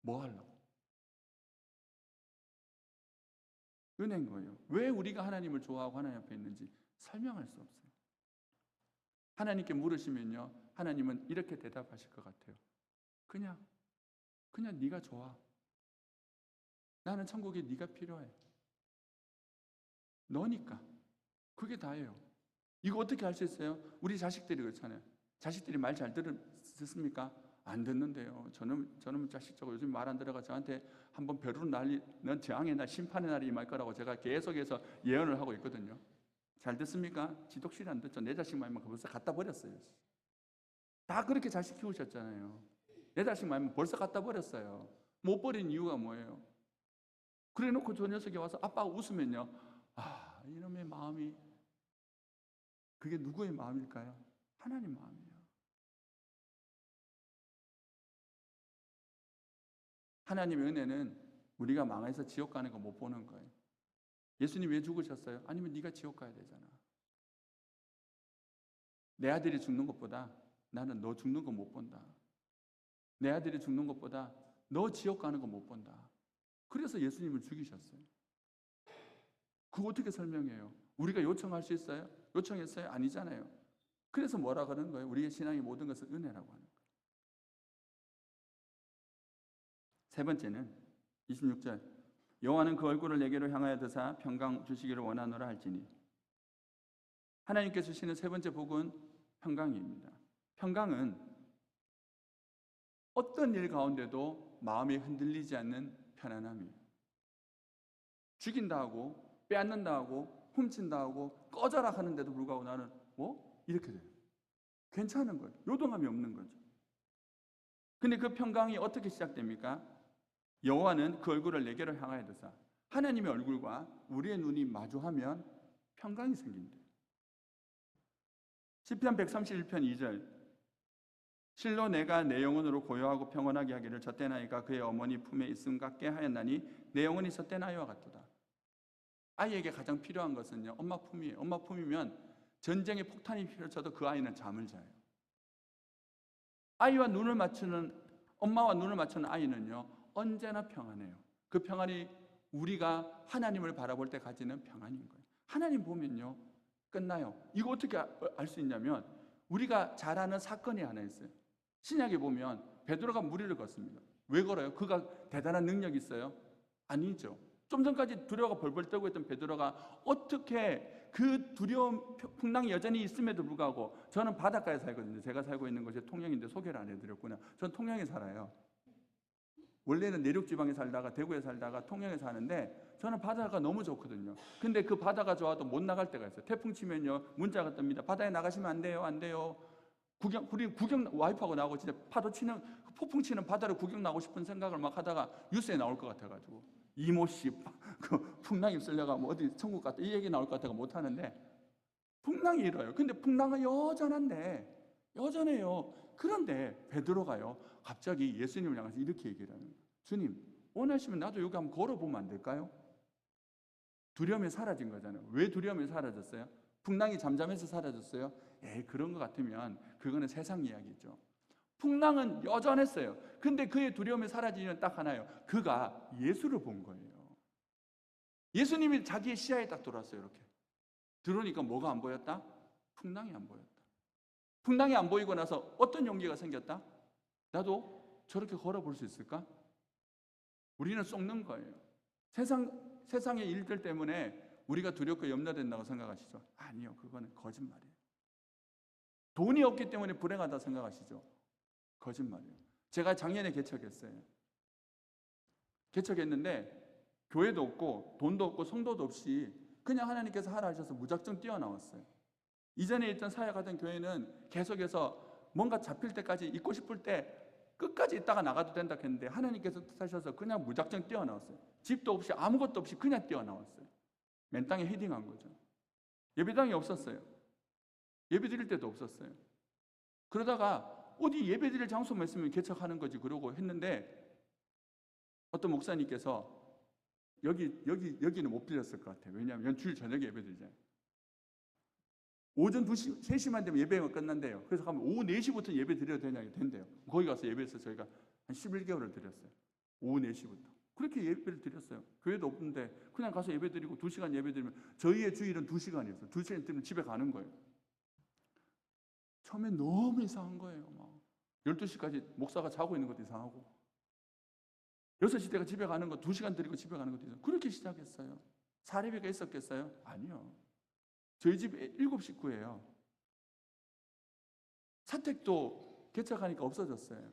뭐 하려고? 은혜인 거예요. 왜 우리가 하나님을 좋아하고 하나님 앞에 있는지 설명할 수 없어요. 하나님께 물으시면요, 하나님은 이렇게 대답하실 것 같아요. 그냥 네가 좋아. 나는 천국에 네가 필요해. 너니까. 그게 다예요. 이거 어떻게 할 수 있어요? 우리 자식들이 그렇잖아요. 자식들이 말 잘 듣습니까? 안 듣는데요. 저는 자식적으로 요즘 말 안 들어가 저한테 한번 벼르르 넌 재앙의 날, 심판의 날이 임할 거라고 제가 계속해서 예언을 하고 있거든요. 잘 듣습니까? 지독실이 안 듣죠. 내 자식 말만 벌써 갖다 버렸어요. 다 그렇게 자식 키우셨잖아요. 내 자식 말만 벌써 갖다 버렸어요. 못 버린 이유가 뭐예요? 그래 놓고 저 녀석이 와서 아빠가 웃으면요, 이놈의 마음이, 그게 누구의 마음일까요? 하나님 마음이에요. 하나님의 은혜는 우리가 망해서 지옥 가는 거 못 보는 거예요. 예수님 왜 죽으셨어요? 아니면 네가 지옥 가야 되잖아. 내 아들이 죽는 것보다 나는 너 죽는 거 못 본다. 내 아들이 죽는 것보다 너 지옥 가는 거 못 본다. 그래서 예수님을 죽이셨어요. 그거 어떻게 설명해요? 우리가 요청할 수 있어요? 요청했어요? 아니잖아요. 그래서 뭐라 그러는 거예요? 우리의 신앙의 모든 것은 은혜라고 하는 거예요. 세 번째는 26절 여호와는 그 얼굴을 내게로 향하여 드사 평강 주시기를 원하노라 할지니. 하나님께서 주시는 세 번째 복은 평강입니다. 평강은 어떤 일 가운데도 마음이 흔들리지 않는 편안함이에요. 죽인다 하고 빼앗는다 하고 훔친다 하고 꺼져라 하는데도 불구하고 나는 이렇게 돼요. 괜찮은 거예요. 요동함이 없는 거죠. 근데 그 평강이 어떻게 시작됩니까? 여호와는 그 얼굴을 내게로 향하여 드사. 하나님의 얼굴과 우리의 눈이 마주하면 평강이 생긴대요. 시편 131편 2절 실로 내가 내 영혼으로 고요하고 평온하게 하기를 젖된 아이가 그의 어머니 품에 있음 같게 하였나니 내 영혼이 젖된 아이와 같도다. 아이에게 가장 필요한 것은요 엄마 품이에요. 엄마 품이면 전쟁의 폭탄이 펼쳐도 그 아이는 잠을 자요. 아이와 눈을 맞추는 엄마와 눈을 맞추는 아이는요 언제나 평안해요. 그 평안이 우리가 하나님을 바라볼 때 가지는 평안인 거예요. 하나님 보면요 끝나요. 이거 어떻게 알 수 있냐면 우리가 잘 아는 사건이 하나 있어요. 신약에 보면 베드로가 무리를 걷습니다. 왜 걸어요? 그가 대단한 능력이 있어요? 아니죠. 좀 전까지 두려워가 벌벌 떨고 있던 베드로가 어떻게 그 두려움 풍랑이 여전히 있음에도 불구하고 저는 바닷가에 살거든요. 제가 살고 있는 곳이 통영인데 소개를 안 해드렸구나. 전 통영에 살아요. 원래는 내륙지방에 살다가 대구에 살다가 통영에 사는데 저는 바다가 너무 좋거든요. 근데 그 바다가 좋아도 못 나갈 때가 있어요. 태풍 치면요 문자가 뜹니다. 바다에 나가시면 안 돼요. 안 돼요. 우리 구경 와이프하고 나오고 진짜 파도 치는 폭풍 치는 바다를 구경 나고 싶은 생각을 막 하다가 뉴스에 나올 것 같아가지고 이모 씨 그 풍랑이 쓸려가 뭐 어디 천국 갔다 이 얘기 나올 것 같아가 못 하는데 풍랑이 일어요. 근데 풍랑은 여전해요. 그런데 베드로가요 갑자기 예수님을 향해서 이렇게 얘기를 합니다. 주님 원하시면 나도 여기 한번 걸어보면 안 될까요? 두려움이 사라진 거잖아요. 왜 두려움이 사라졌어요? 풍랑이 잠잠해서 사라졌어요? 그런 것 같으면 그거는 세상 이야기죠. 풍랑은 여전했어요. 근데 그의 두려움이 사라지는 딱 하나예요. 그가 예수를 본 거예요. 예수님이 자기의 시야에 딱 들어왔어요. 이렇게 들어오니까 뭐가 안 보였다? 풍랑이 안 보였다. 풍랑이 안 보이고 나서 어떤 용기가 생겼다? 나도 저렇게 걸어볼 수 있을까? 우리는 썩는 거예요. 세상의 일들 때문에 우리가 두렵고 염려된다고 생각하시죠? 아니요, 그거는 거짓말이에요. 돈이 없기 때문에 불행하다 생각하시죠? 거짓말이에요. 제가 작년에 개척했어요. 개척했는데 교회도 없고 돈도 없고 성도도 없이 그냥 하나님께서 하라 하셔서 무작정 뛰어나왔어요. 이전에 있던 사역하던 교회는 계속해서 뭔가 잡힐 때까지 있고 싶을 때 끝까지 있다가 나가도 된다 했는데 하나님께서 뜻하셔서 그냥 무작정 뛰어나왔어요. 집도 없이 아무것도 없이 그냥 뛰어나왔어요. 맨 땅에 헤딩한 거죠. 예배당이 없었어요. 예배 드릴 때도 없었어요. 그러다가 어디 예배 드릴 장소만 있으면 개척하는 거지 그러고 했는데 어떤 목사님께서 여기는 못 드렸을 것 같아요. 왜냐하면 주일 저녁에 예배 드리잖아요. 오전 2시, 3시만 되면 예배가 끝난대요. 그래서 가면 오후 4시부터 예배 드려도 된대요. 거기 가서 예배해서 저희가 한 11개월을 드렸어요. 오후 4시부터. 그렇게 예배를 드렸어요. 교회도 없는데 그냥 가서 예배 드리고 2시간 예배 드리면 저희의 주일은 2시간이었어요. 2시간 드리면 집에 가는 거예요. 처음에 너무 이상한 거예요. 막 12시까지 목사가 자고 있는 것도 이상하고 6시 때가 집에 가는 거 2시간 드리고 집에 가는 것도 이상하고 그렇게 시작했어요. 사례비가 있었겠어요? 아니요. 저희 집 7식구예요. 사택도 개척하니까 없어졌어요.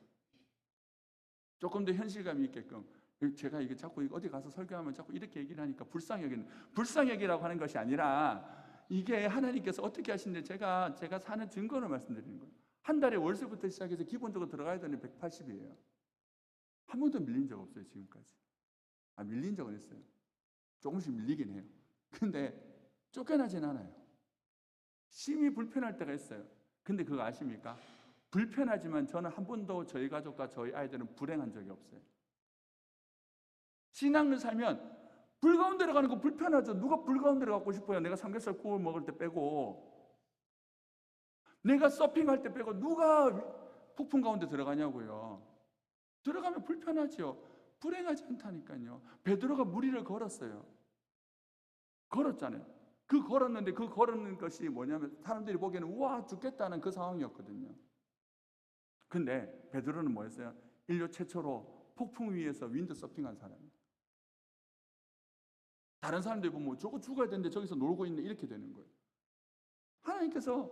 조금 더 현실감이 있게끔 제가 이게 자꾸 어디 가서 설교하면 자꾸 이렇게 얘기를 하니까 불쌍여기라고 하는 것이 아니라 이게 하나님께서 어떻게 하시는지 제가 사는 증거를 말씀드리는 거예요. 한 달에 월세부터 시작해서 기본적으로 들어가야 되는 180이에요. 한 번도 밀린 적 없어요, 지금까지. 밀린 적은 있어요. 조금씩 밀리긴 해요. 근데 쫓겨나진 않아요. 심히 불편할 때가 있어요. 근데 그거 아십니까? 불편하지만 저는 한 번도 저희 가족과 저희 아이들은 불행한 적이 없어요. 신앙을 살면 불 가운데로 가는 거 불편하죠. 누가 불 가운데로 가고 싶어요? 내가 삼겹살 구워 먹을 때 빼고 내가 서핑할 때 빼고 누가 폭풍 가운데 들어가냐고요. 들어가면 불편하죠. 불행하지 않다니까요. 베드로가 무리를 걸었어요. 걸었잖아요. 걸었는데 그 걸었는 것이 뭐냐면 사람들이 보기에는 우와 죽겠다는 그 상황이었거든요. 근데 베드로는 뭐였어요? 인류 최초로 폭풍 위에서 윈드 서핑한 사람이에요. 다른 사람들이 보면 저거 죽어야 되는데 저기서 놀고 있네 이렇게 되는 거예요. 하나님께서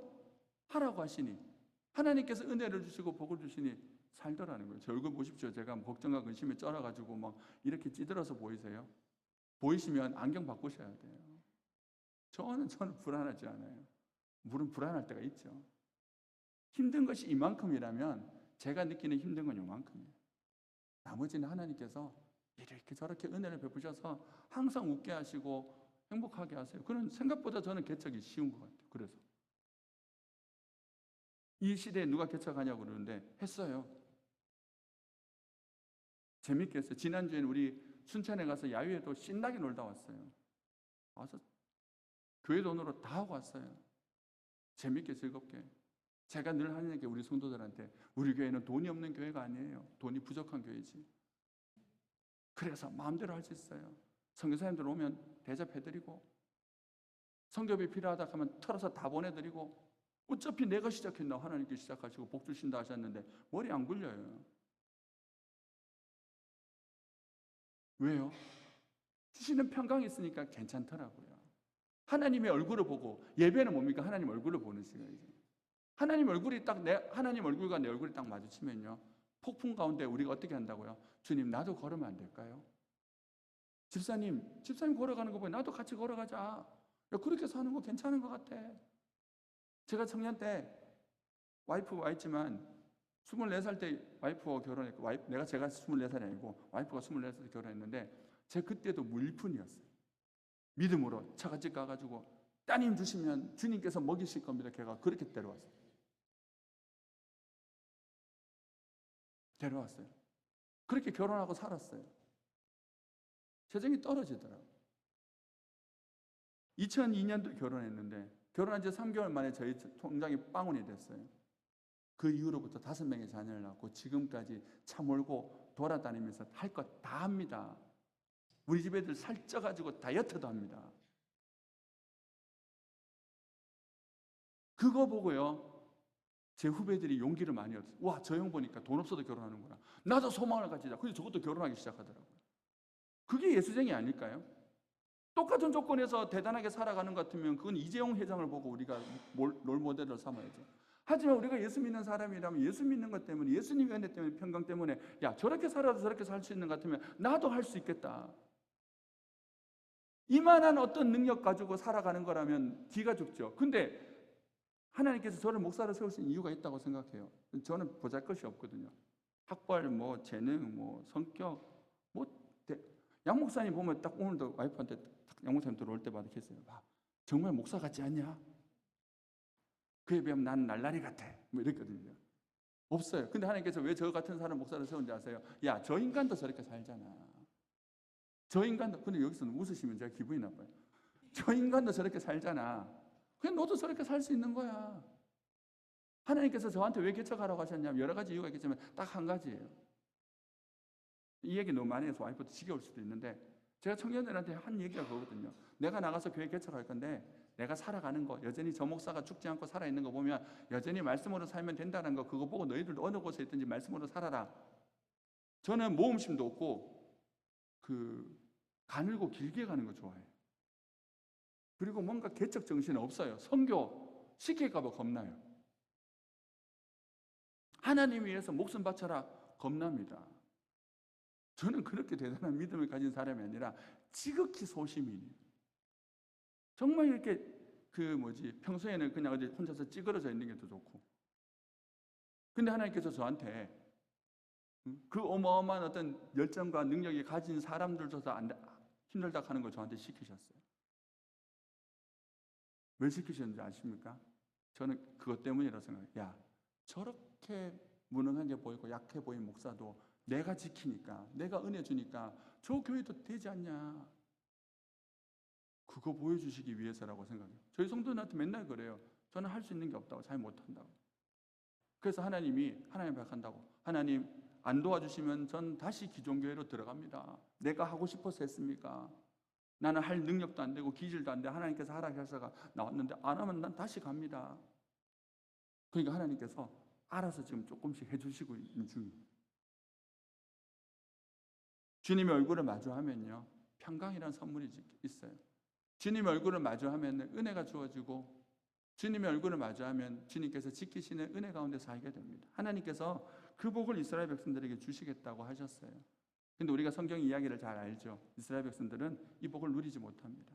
하라고 하시니, 하나님께서 은혜를 주시고 복을 주시니 살더라는 거예요. 제 얼굴 보십시오. 제가 걱정과 근심에 쩔어가지고 막 이렇게 찌들어서 보이세요? 보이시면 안경 바꾸셔야 돼요. 저는 불안하지 않아요. 물론 불안할 때가 있죠. 힘든 것이 이만큼이라면 제가 느끼는 힘든 건 이만큼이에요. 나머지는 하나님께서 이렇게 저렇게 은혜를 베푸셔서 항상 웃게 하시고 행복하게 하세요. 그런 생각보다 저는 개척이 쉬운 것 같아요. 그래서 이 시대에 누가 개척하냐고 그러는데 했어요. 재밌게 했어요. 지난주에는 우리 순천에 가서 야유회도 신나게 놀다 왔어요. 와서 교회 돈으로 다 하고 왔어요. 재밌게 즐겁게. 제가 늘 하는 얘기 우리 성도들한테, 우리 교회는 돈이 없는 교회가 아니에요. 돈이 부족한 교회지. 그래서 마음대로 할 수 있어요. 선교사님들 오면 대접해드리고, 선교비 필요하다 하면 털어서 다 보내드리고, 어차피 내가 시작했나 하나님께 시작하시고 복 주신다 하셨는데 머리 안 굴려요. 왜요? 주시는 평강이 있으니까 괜찮더라고요. 하나님의 얼굴을 보고, 예배는 뭡니까? 하나님 얼굴을 보는 시간이죠. 하나님 얼굴이 하나님 얼굴과 내 얼굴이 딱 마주치면요, 폭풍 가운데 우리가 어떻게 한다고요? 주님, 나도 걸으면 안 될까요? 집사님 걸어가는 거 보니 나도 같이 걸어가자. 야, 그렇게 사는 거 괜찮은 것 같아. 제가 청년 때 와이프가 와 있지만 24살 때 와이프와 결혼했고, 제가 24살이 아니고 와이프가 24살 때 결혼했는데, 제 그때도 무일푼이었어요. 믿음으로 차같이 가가지고 따님 주시면 주님께서 먹이실 겁니다. 걔가 그렇게 데려왔어요. 그렇게 결혼하고 살았어요. 재정이 떨어지더라고요. 2002년도 결혼했는데 결혼한 지 3개월 만에 저희 통장이 빵원이 됐어요. 그 이후로부터 5명의 자녀를 낳고 지금까지 차 몰고 돌아다니면서 할 것 다 합니다. 우리 집 애들 살쪄가지고 다이어트도 합니다. 그거 보고요, 제 후배들이 용기를 많이 얻었어요. 와, 저 형 보니까 돈 없어도 결혼하는구나. 나도 소망을 가지자. 그래서 저것도 결혼하기 시작하더라고요. 그게 예수쟁이 아닐까요? 똑같은 조건에서 대단하게 살아가는 것 같으면 그건 이재용 회장을 보고 우리가 롤 모델을 삼아야죠. 하지만 우리가 예수 믿는 사람이라면 예수 믿는 것 때문에, 예수님의 은혜 때문에, 평강 때문에, 야, 저렇게 살아도 저렇게 살 수 있는 것 같으면 나도 할 수 있겠다. 이만한 어떤 능력 가지고 살아가는 거라면 기가 죽죠. 근데 하나님께서 저를 목사로 세우신 이유가 있다고 생각해요. 저는 보잘것이 없거든요. 학벌, 재능, 성격, 양 목사님 보면 딱 오늘도 와이프한테 양 목사님 들어올 때마다 했어요. 정말 목사 같지 않냐? 그에 비하면 나는 날라리 같아. 이랬거든요. 없어요. 근데 하나님께서 왜 저 같은 사람 목사를 세운지 아세요? 야, 저 인간도 저렇게 살잖아. 저 인간도, 근데 여기서 웃으시면 제가 기분이 나빠요. 저 인간도 저렇게 살잖아. 그냥 너도 저렇게 살 수 있는 거야. 하나님께서 저한테 왜 개척하라고 하셨냐면 여러 가지 이유가 있겠지만 딱 한 가지예요. 이 얘기 너무 많이 해서 와이프도 지겨울 수도 있는데, 제가 청년들한테 한 얘기가 그거거든요. 내가 나가서 교회 개척할 건데 내가 살아가는 거, 여전히 저 목사가 죽지 않고 살아있는 거 보면 여전히 말씀으로 살면 된다는 거, 그거 보고 너희들도 어느 곳에 있든지 말씀으로 살아라. 저는 모험심도 없고 가늘고 길게 가는 거 좋아해요. 그리고 뭔가 개척 정신은 없어요. 선교 시킬까 봐 겁나요. 하나님 위해서 목숨 바쳐라 겁납니다. 저는 그렇게 대단한 믿음을 가진 사람이 아니라 지극히 소시민이에요. 정말 이렇게 평소에는 그냥 어디 혼자서 찌그러져 있는 게 더 좋고. 근데 하나님께서 저한테 그 어마어마한 어떤 열정과 능력이 가진 사람들조차 힘들다 하는 걸 저한테 시키셨어요. 왜 시키셨는지 아십니까? 저는 그것 때문이라고 생각해요. 야, 저렇게 무능한 게 보이고 약해 보인 목사도 내가 지키니까, 내가 은혜 주니까 저 교회도 되지 않냐. 그거 보여주시기 위해서라고 생각해요. 저희 성도들한테 맨날 그래요. 저는 할 수 있는 게 없다고, 잘 못한다고. 그래서 하나님 백한다고. 하나님 안 도와주시면 전 다시 기존교회로 들어갑니다. 내가 하고 싶어서 했습니까? 나는 할 능력도 안 되고 기질도 안 돼. 하나님께서 하라 해서가 나왔는데 안 하면 난 다시 갑니다. 그러니까 하나님께서 알아서 지금 조금씩 해주시고 있는 중이에요. 주님의 얼굴을 마주하면요, 평강이라는 선물이 있어요. 주님의 얼굴을 마주하면 은혜가 주어지고, 주님의 얼굴을 마주하면 주님께서 지키시는 은혜 가운데 살게 됩니다. 하나님께서 그 복을 이스라엘 백성들에게 주시겠다고 하셨어요. 근데 우리가 성경 이야기를 잘 알죠. 이스라엘 백성들은 이 복을 누리지 못합니다.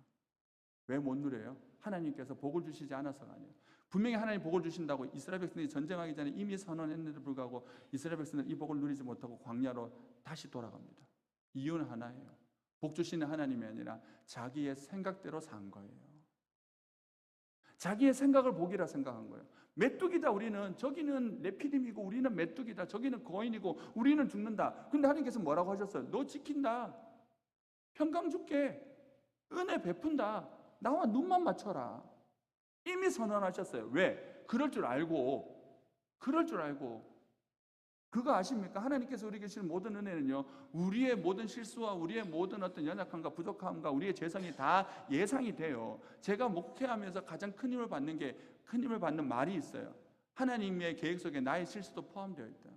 왜 못 누려요? 하나님께서 복을 주시지 않아서가 아니에요. 분명히 하나님 복을 주신다고 이스라엘 백성들이 전쟁하기 전에 이미 선언했는데도 불구하고 이스라엘 백성들은 이 복을 누리지 못하고 광야로 다시 돌아갑니다. 이유는 하나예요. 복 주시는 하나님이 아니라 자기의 생각대로 산 거예요. 자기의 생각을 복이라 생각한 거예요. 메뚜기다 우리는, 저기는 네피림이고 우리는 메뚜기다, 저기는 거인이고 우리는 죽는다. 근데 하나님께서 뭐라고 하셨어요? 너 지킨다, 평강 줄게, 은혜 베푼다, 나와 눈만 맞춰라. 이미 선언하셨어요. 왜? 그럴 줄 알고. 그거 아십니까? 하나님께서 우리에게 주신 모든 은혜는요, 우리의 모든 실수와 우리의 모든 어떤 연약함과 부족함과 우리의 죄성이 다 예상이 돼요. 제가 목회하면서 가장 큰 힘을 받는 말이 있어요. 하나님의 계획 속에 나의 실수도 포함되어 있다.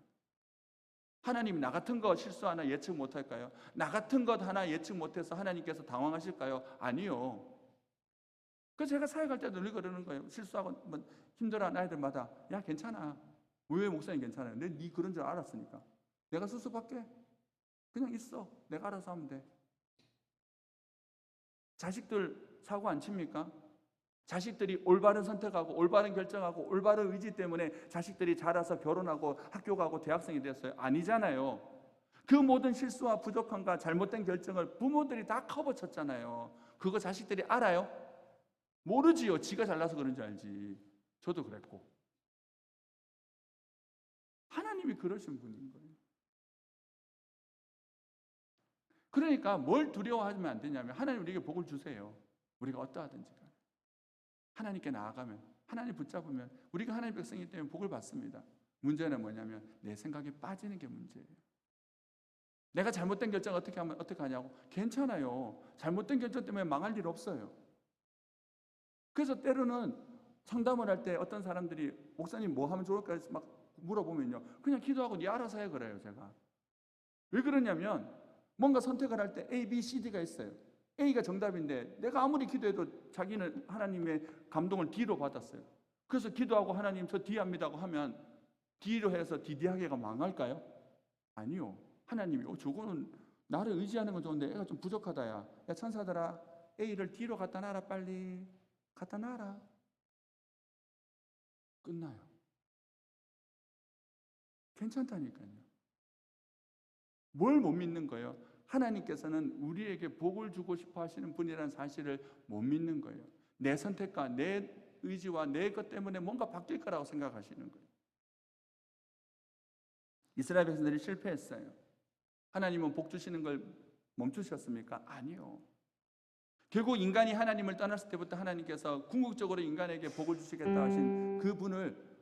하나님 나 같은 거 실수 하나 예측 못할까요? 나 같은 것 하나 예측 못해서 하나님께서 당황하실까요? 아니요. 그래서 제가 사역할 때도 늘 그러는 거예요. 실수하고 힘들어하는 아이들마다, 야 괜찮아. 왜 목사님 괜찮아요? 네 그런 줄 알았으니까. 내가 수습할게. 그냥 있어. 내가 알아서 하면 돼. 자식들 사고 안 칩니까? 자식들이 올바른 선택하고 올바른 결정하고 올바른 의지 때문에 자식들이 자라서 결혼하고 학교 가고 대학생이 됐어요? 아니잖아요. 그 모든 실수와 부족함과 잘못된 결정을 부모들이 다 커버쳤잖아요. 그거 자식들이 알아요? 모르지요. 지가 잘나서 그런 줄 알지. 저도 그랬고. 하나님이 그러신 분인 거예요. 그러니까 뭘 두려워하면 안 되냐면, 하나님 우리에게 복을 주세요. 우리가 어떠하든지 간에. 하나님께 나아가면, 하나님 붙잡으면 우리가 하나님 백성이기 때문에 복을 받습니다. 문제는 뭐냐면 내 생각에 빠지는 게 문제예요. 내가 잘못된 결정 어떻게 하냐고. 괜찮아요. 잘못된 결정 때문에 망할 일 없어요. 그래서 때로는 상담을 할 때 어떤 사람들이 목사님 뭐 하면 좋을까 해서 막 물어보면요, 그냥 기도하고 네 알아서 해 그래요. 제가 왜 그러냐면, 뭔가 선택을 할 때 A, B, C, D가 있어요. A가 정답인데 내가 아무리 기도해도 자기는 하나님의 감동을 D로 받았어요. 그래서 기도하고 하나님 저 D 합니다고 하면 D로 해서 디디하게가 망할까요? 아니요. 하나님이 저거는 나를 의지하는 건 좋은데 애가 좀 부족하다. 야 천사들아, A를 D로 갖다 놔라. 빨리 갖다 놔라. 끝나요. 괜찮다니까요. 뭘 못 믿는 거예요? 하나님께서는 우리에게 복을 주고 싶어 하시는 분이라는 사실을 못 믿는 거예요. 내 선택과 내 의지와 내 것 때문에 뭔가 바뀔 거라고 생각하시는 거예요. 이스라엘 백성들이 실패했어요. 하나님은 복 주시는 걸 멈추셨습니까? 아니요. 결국 인간이 하나님을 떠났을 때부터 하나님께서 궁극적으로 인간에게 복을 주시겠다 하신 그 분을,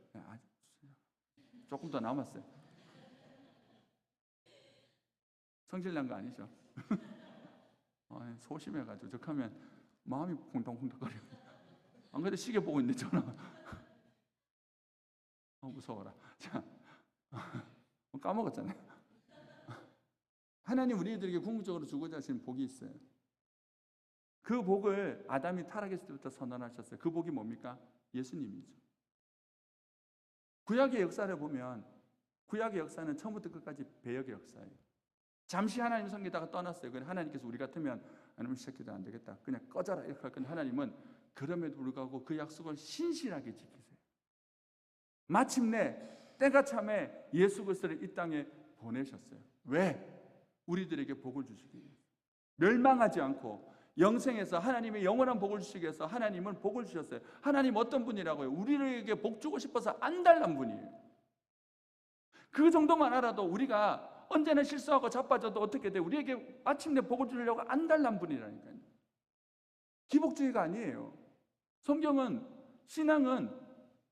조금 더 남았어요. 성질난 거 아니죠? 소심해가지고 적하면 마음이 콩닥콩닥거려요. 안 그래도 시계 보고 있는데 전화. 무서워라. 자, 까먹었잖아요. 하나님 우리들에게 궁극적으로 주고자 하신 복이 있어요. 그 복을 아담이 타락했을 때부터 선언하셨어요. 그 복이 뭡니까? 예수님이죠. 구약의 역사를 보면, 구약의 역사는 처음부터 끝까지 배역의 역사예요. 잠시 하나님 섬기다가 떠났어요. 그냥 하나님께서 우리 같으면 하나님 시작해도 안 되겠다, 그냥 꺼져라 이렇게 할 건데, 하나님은 그럼에도 불구하고 그 약속을 신실하게 지키세요. 마침내 때가 참에 예수 그리스도를 이 땅에 보내셨어요. 왜? 우리들에게 복을 주시기 위해서. 멸망하지 않고 영생에서 하나님의 영원한 복을 주시기 위해서 하나님은 복을 주셨어요. 하나님 어떤 분이라고요? 우리에게 복 주고 싶어서 안 달란 분이에요. 그 정도만 알아도 우리가 언제나 실수하고 자빠져도 어떻게 돼? 우리에게 마침내 복을 주려고 안 달란 분이라니까요. 기복주의가 아니에요. 성경은, 신앙은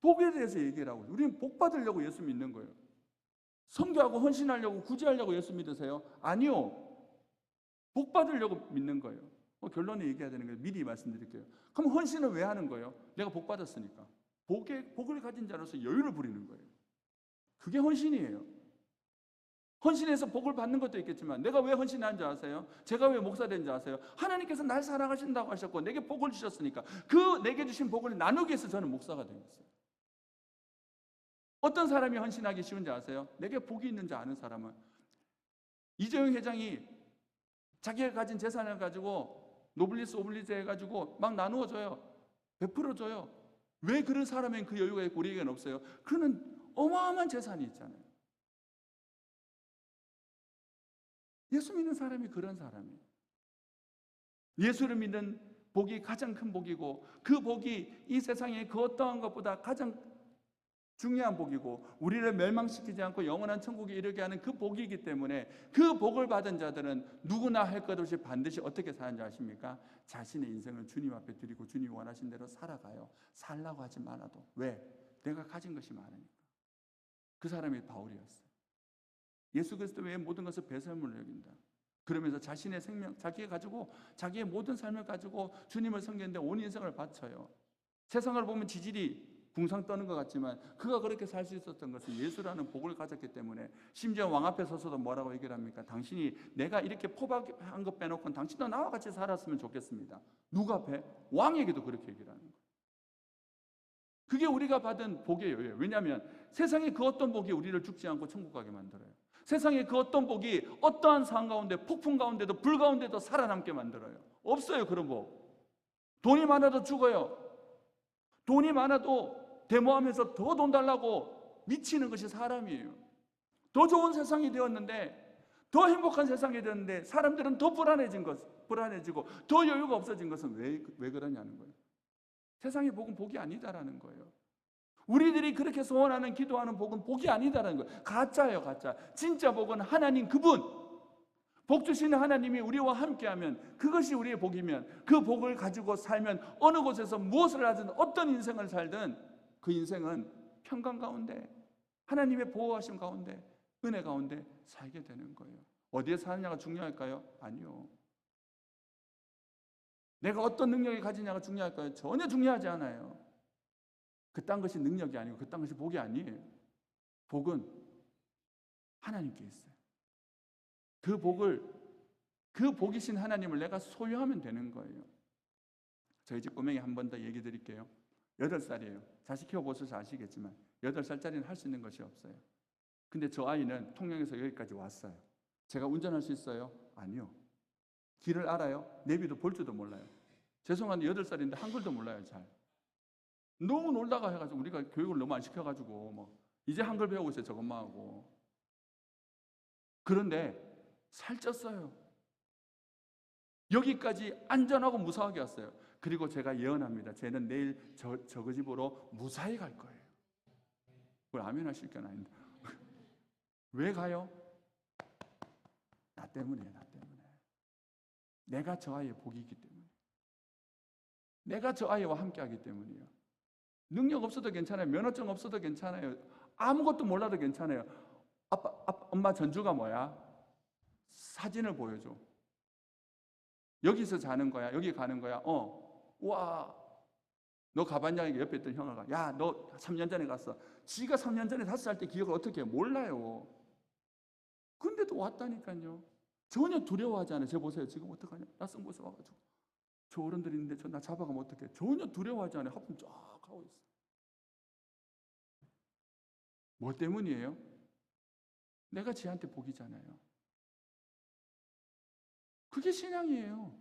복에 대해서 얘기를 하고, 우리는 복 받으려고 예수 믿는 거예요. 선교하고 헌신하려고 구제하려고 예수 믿으세요? 아니요. 복 받으려고 믿는 거예요. 결론을 얘기해야 되는 거예요. 미리 말씀드릴게요. 그럼 헌신은 왜 하는 거예요? 내가 복 받았으니까. 복을 가진 자로서 여유를 부리는 거예요. 그게 헌신이에요. 헌신해서 복을 받는 것도 있겠지만 내가 왜 헌신한 줄 아세요? 제가 왜 목사 된 줄 아세요? 하나님께서 날 사랑하신다고 하셨고 내게 복을 주셨으니까 그 내게 주신 복을 나누기 위해서 저는 목사가 된 거예요. 어떤 사람이 헌신하기 쉬운지 아세요? 내게 복이 있는 줄 아는 사람은 이재용 회장이 자기가 가진 재산을 가지고 노블리스 오블리제 해가지고 막 나누어줘요. 베풀어줘요. 왜 그런 사람은 그 여유가 있고 우리에게는 없어요? 그는 어마어마한 재산이 있잖아요. 예수 믿는 사람이 그런 사람이에요. 예수를 믿는 복이 가장 큰 복이고 그 복이 이 세상에 그 어떠한 것보다 가장 중요한 복이고 우리를 멸망시키지 않고 영원한 천국에 이르게 하는 그 복이기 때문에 그 복을 받은 자들은 누구나 할 것 없이 반드시 어떻게 사는지 아십니까? 자신의 인생을 주님 앞에 드리고 주님이 원하신 대로 살아가요. 살라고 하지 않아도. 왜? 내가 가진 것이 많으니까. 그 사람이 바울이었어요. 예수 그리스도 외에 모든 것을 배설물로 여긴다. 그러면서 자신의 생명, 자기가 가지고 자기의 모든 삶을 가지고 주님을 섬기는데 온 인생을 바쳐요. 세상을 보면 지질이 붕상 떠는 것 같지만 그가 그렇게 살 수 있었던 것은 예수라는 복을 가졌기 때문에 심지어 왕 앞에 서서도 뭐라고 얘기를 합니까? 당신이 내가 이렇게 포박한 것 빼놓고는 당신도 나와 같이 살았으면 좋겠습니다. 누가 앞에? 왕에게도 그렇게 얘기를 하는 거예요. 그게 우리가 받은 복이에요. 왜냐하면 세상에 그 어떤 복이 우리를 죽지 않고 천국 가게 만들어요. 세상에 그 어떤 복이 어떠한 상황 가운데 폭풍 가운데도 불 가운데도 살아남게 만들어요. 없어요 그런 복. 돈이 많아도 죽어요. 돈이 많아도 데모하면서 더 돈 달라고 미치는 것이 사람이에요. 더 좋은 세상이 되었는데 더 행복한 세상이 되었는데 사람들은 더 불안해지고 더 여유가 없어진 것은 왜 그러냐는 거예요. 세상의 복은 복이 아니다라는 거예요. 우리들이 그렇게 소원하는 기도하는 복은 복이 아니다라는 거예요. 가짜예요, 가짜. 진짜 복은 하나님 그분, 복 주시는 하나님이 우리와 함께하면 그것이 우리의 복이면 그 복을 가지고 살면 어느 곳에서 무엇을 하든 어떤 인생을 살든 그 인생은 평강 가운데 하나님의 보호하심 가운데 은혜 가운데 살게 되는 거예요. 어디에 사느냐가 중요할까요? 아니요. 내가 어떤 능력을 가지냐가 중요할까요? 전혀 중요하지 않아요. 그딴 것이 능력이 아니고 그딴 것이 복이 아니에요. 복은 하나님께 있어요. 그 복이신 하나님을 내가 소유하면 되는 거예요. 저희 집 꼬맹이 한 번 더 얘기 드릴게요. 8살이에요. 자식 키워보셔서 아시겠지만 8살짜리는 할 수 있는 것이 없어요. 근데 저 아이는 통영에서 여기까지 왔어요. 제가 운전할 수 있어요? 아니요. 길을 알아요? 내비도 볼 줄도 몰라요. 죄송한데 8살인데 한글도 몰라요. 잘. 너무 놀다가 해가지고 우리가 교육을 너무 안 시켜가지고 뭐 이제 한글 배우고 있어요. 저것만 하고. 그런데 살쪘어요. 여기까지 안전하고 무사하게 왔어요. 그리고 제가 예언합니다. 쟤는 내일 저 그 집으로 무사히 갈 거예요. 그걸 아멘 하실 건 아닌데. 왜 가요? 나 때문이에요. 나 때문에. 내가 저 아이의 복이기 때문에. 내가 저 아이와 함께하기 때문이에요. 능력 없어도 괜찮아요. 면허증 없어도 괜찮아요. 아무것도 몰라도 괜찮아요. 엄마 전주가 뭐야? 사진을 보여줘. 여기서 자는 거야? 여기 가는 거야? 와, 너 가봤냐? 옆에 있던 형아가 야, 너 3년 전에 갔어. 지가 3년 전에 5살 때 기억을 어떻게 해요? 몰라요. 근데도 왔다니까요. 전혀 두려워하지 않아요. 저 보세요. 지금 어떡하냐? 낯선 곳에 와가지고 저 어른들이 있는데 저 나 잡아가면 어떡해? 전혀 두려워하지 않아요. 하품 쫙 하고 있어요. 뭐 때문이에요? 내가 지한테 복이잖아요. 그게 신앙이에요.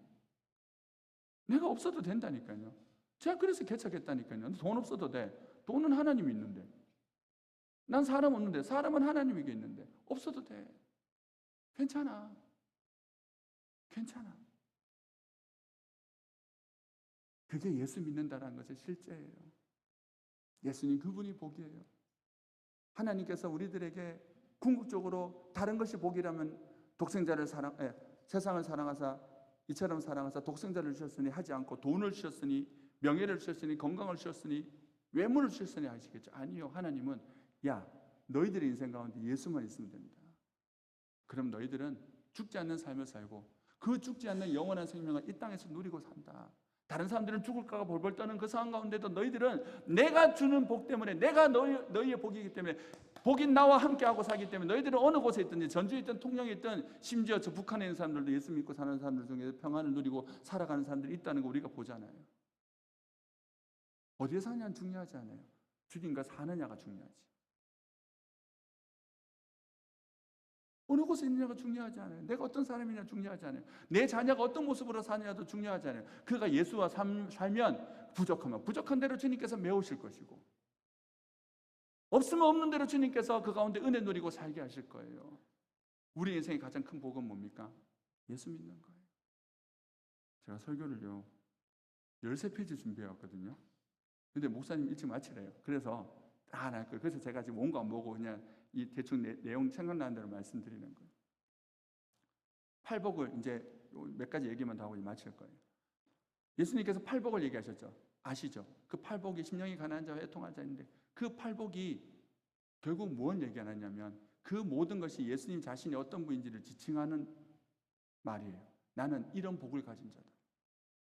내가 없어도 된다니까요. 제가 그래서 개척했다니까요. 돈 없어도 돼. 돈은 하나님이 있는데. 난 사람 없는데. 사람은 하나님에게 있는데. 없어도 돼. 괜찮아. 괜찮아. 그게 예수 믿는다는 것의 실제예요. 예수님 그분이 복이에요. 하나님께서 우리들에게 궁극적으로 다른 것이 복이라면 세상을 사랑하사 이처럼 사랑하사 독생자를 주셨으니 하지 않고 돈을 주셨으니 명예를 주셨으니 건강을 주셨으니 외모를 주셨으니 하시겠죠. 아니요. 하나님은 야 너희들의 인생 가운데 예수만 있으면 됩니다. 그럼 너희들은 죽지 않는 삶을 살고 그 죽지 않는 영원한 생명을 이 땅에서 누리고 산다. 다른 사람들은 죽을까가 벌벌 떠는 그 상황 가운데도 너희들은 내가 주는 복 때문에 내가 너희의 복이기 때문에 복이 나와 함께하고 살기 때문에 너희들은 어느 곳에 있든지 전주에 있든 통영에 있든 심지어 저 북한에 있는 사람들도 예수 믿고 사는 사람들 중에 평안을 누리고 살아가는 사람들이 있다는 거 우리가 보잖아요. 어디에 사느냐는 중요하지 않아요. 주님과 사느냐가 중요하지. 어느 곳에 있느냐가 중요하지 않아요. 내가 어떤 사람이냐 중요하지 않아요. 내 자녀가 어떤 모습으로 사느냐도 중요하지 않아요. 그가 예수와 살면 부족하면 부족한 대로 주님께서 메우실 것이고 없으면 없는 대로 주님께서 그 가운데 은혜 누리고 살게 하실 거예요. 우리 인생의 가장 큰 복은 뭡니까? 예수 믿는 거예요. 제가 설교를요 13페이지 준비해 왔거든요. 근데 목사님 일찍 마치래요. 그래서 그래서 제가 지금 온 거 안 보고 그냥 이 대충 내용 생각나는 대로 말씀드리는 거예요. 팔복을 이제 몇 가지 얘기만 더 하고 마칠 거예요. 예수님께서 팔복을 얘기하셨죠. 아시죠? 그 팔복이 심령이 가난한 자와 애통한 자인데 그 팔복이 결국 무엇 얘기하느냐면 그 모든 것이 예수님 자신이 어떤 분인지를 지칭하는 말이에요. 나는 이런 복을 가진 자다.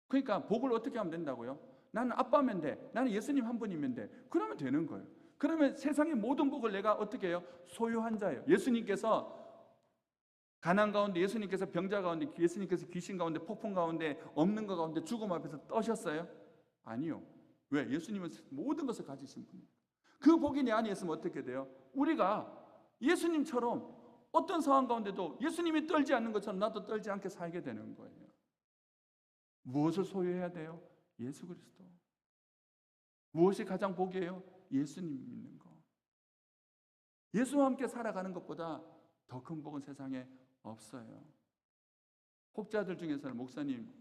그러니까 복을 어떻게 하면 된다고요? 나는 아빠면 돼. 나는 예수님 한 분이면 돼. 그러면 되는 거예요. 그러면 세상의 모든 복을 내가 어떻게 해요? 소유한 자예요. 예수님께서 가난 가운데, 예수님께서 병자 가운데, 예수님께서 귀신 가운데, 폭풍 가운데, 없는 것 가운데 죽음 앞에서 떠셨어요? 아니요. 왜? 예수님은 모든 것을 가지신 분이에요. 그 복이 내 안에 있으면 어떻게 돼요? 우리가 예수님처럼 어떤 상황 가운데도 예수님이 떨지 않는 것처럼 나도 떨지 않게 살게 되는 거예요. 무엇을 소유해야 돼요? 예수 그리스도. 무엇이 가장 복이에요? 예수님 믿는 거. 예수와 함께 살아가는 것보다 더 큰 복은 세상에 없어요. 혹자들 중에서는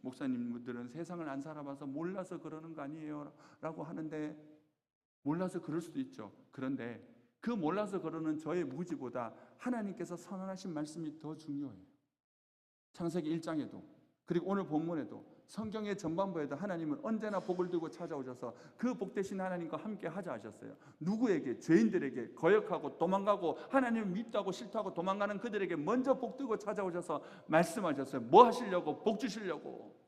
목사님들은 세상을 안 살아봐서 몰라서 그러는 거 아니에요? 라고 하는데 몰라서 그럴 수도 있죠. 그런데 그 몰라서 그러는 저의 무지보다 하나님께서 선언하신 말씀이 더 중요해요. 창세기 1장에도 그리고 오늘 본문에도 성경의 전반부에도 하나님은 언제나 복을 들고 찾아오셔서 그 복 대신 하나님과 함께 하자 하셨어요. 누구에게? 죄인들에게, 거역하고 도망가고 하나님을 믿다고 싫다고 도망가는 그들에게 먼저 복 들고 찾아오셔서 말씀하셨어요. 뭐 하시려고? 복 주시려고.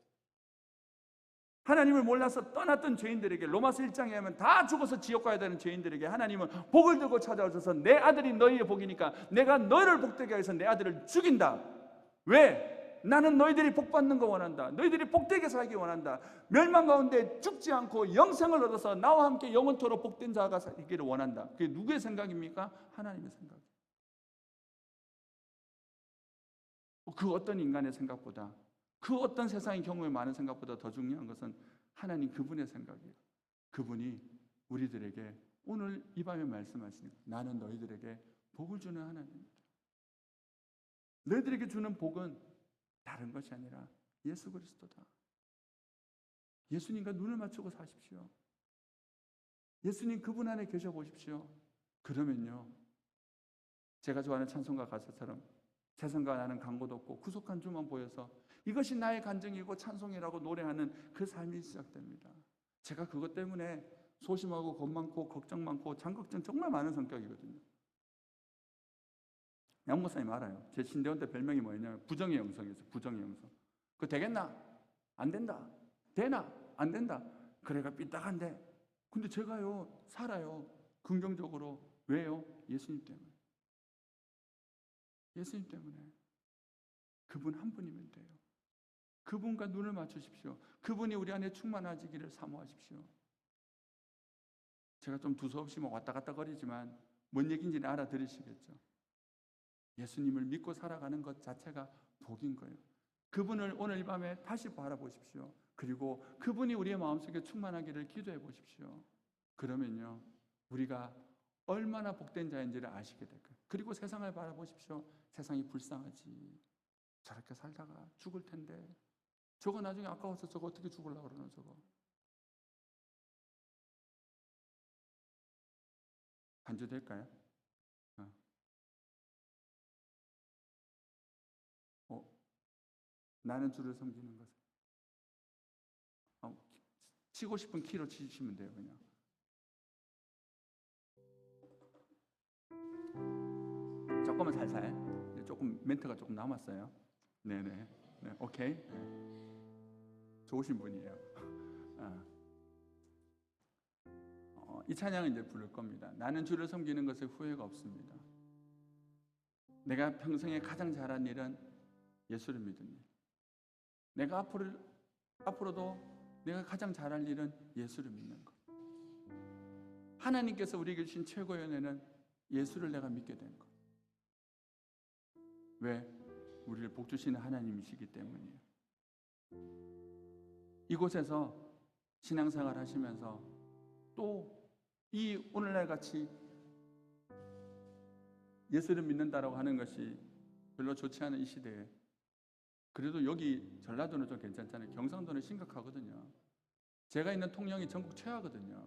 하나님을 몰라서 떠났던 죄인들에게, 로마서 1장에 하면 다 죽어서 지옥 가야 되는 죄인들에게 하나님은 복을 들고 찾아오셔서 내 아들이 너희의 복이니까 내가 너희를 복되게 해서 내 아들을 죽인다. 왜? 나는 너희들이 복받는 거 원한다. 너희들이 복되게 살기 원한다. 멸망 가운데 죽지 않고 영생을 얻어서 나와 함께 영원토록 복된 자가 살기를 원한다. 그게 누구의 생각입니까? 하나님의 생각이에요. 그 어떤 인간의 생각보다, 그 어떤 세상의 경우에 많은 생각보다 더 중요한 것은 하나님 그분의 생각이에요. 그분이 우리들에게 오늘 이 밤에 말씀하시는 나는 너희들에게 복을 주는 하나님입니다. 너희들에게 주는 복은 다른 것이 아니라 예수 그리스도다. 예수님과 눈을 맞추고 사십시오. 예수님 그분 안에 계셔 보십시오. 그러면요, 제가 좋아하는 찬송가 가사처럼 세상과 나는 광고도 없고 구속한 주만 보여서 이것이 나의 간증이고 찬송이라고 노래하는 그 삶이 시작됩니다. 제가 그것 때문에 소심하고 겁 많고 걱정 많고 장걱정 정말 많은 성격이거든요. 양 목사님 알아요. 제 신대원 때 별명이 뭐였냐면 부정의 영성이었어요. 부정의 영성. 그거 되겠나? 안 된다. 되나? 안 된다. 그래가 삐딱한데 근데 제가요 살아요. 긍정적으로. 왜요? 예수님 때문에. 예수님 때문에. 그분 한 분이면 돼요. 그분과 눈을 맞추십시오. 그분이 우리 안에 충만하시기를 사모하십시오. 제가 좀 두서없이 왔다 갔다 거리지만 뭔 얘기인지는 알아들으시겠죠. 예수님을 믿고 살아가는 것 자체가 복인 거예요. 그분을 오늘 이 밤에 다시 바라보십시오. 그리고 그분이 우리의 마음속에 충만하기를 기도해 보십시오. 그러면요, 우리가 얼마나 복된 자인지를 아시게 될 거예요. 그리고 세상을 바라보십시오. 세상이 불쌍하지. 저렇게 살다가 죽을 텐데 저거 나중에 아까워서 저거 어떻게 죽으려고 그러나 저거. 반주 될까요? 나는 주를 섬기는 것을 치고 싶은 키로 치시면 돼요. 그냥 조금만 살살. 조금 멘트가 조금 남았어요. 네네. 네, 오케이. 네. 좋으신 분이에요. 이 찬양을 이제 부를 겁니다. 나는 주를 섬기는 것에 후회가 없습니다. 내가 평생에 가장 잘한 일은 예수를 믿은 일. 내가 앞으로도 내가 가장 잘할 일은 예수를 믿는 것. 하나님께서 우리에게 주신 최고의 은혜는 예수를 내가 믿게 된 것. 왜? 우리를 복주시는 하나님이시기 때문이에요. 이곳에서 신앙생활 하시면서 또 이 오늘날 같이 예수를 믿는다라고 하는 것이 별로 좋지 않은 이 시대에, 그래도 여기 전라도는 좀 괜찮잖아요. 경상도는 심각하거든요. 제가 있는 통영이 전국 최하거든요.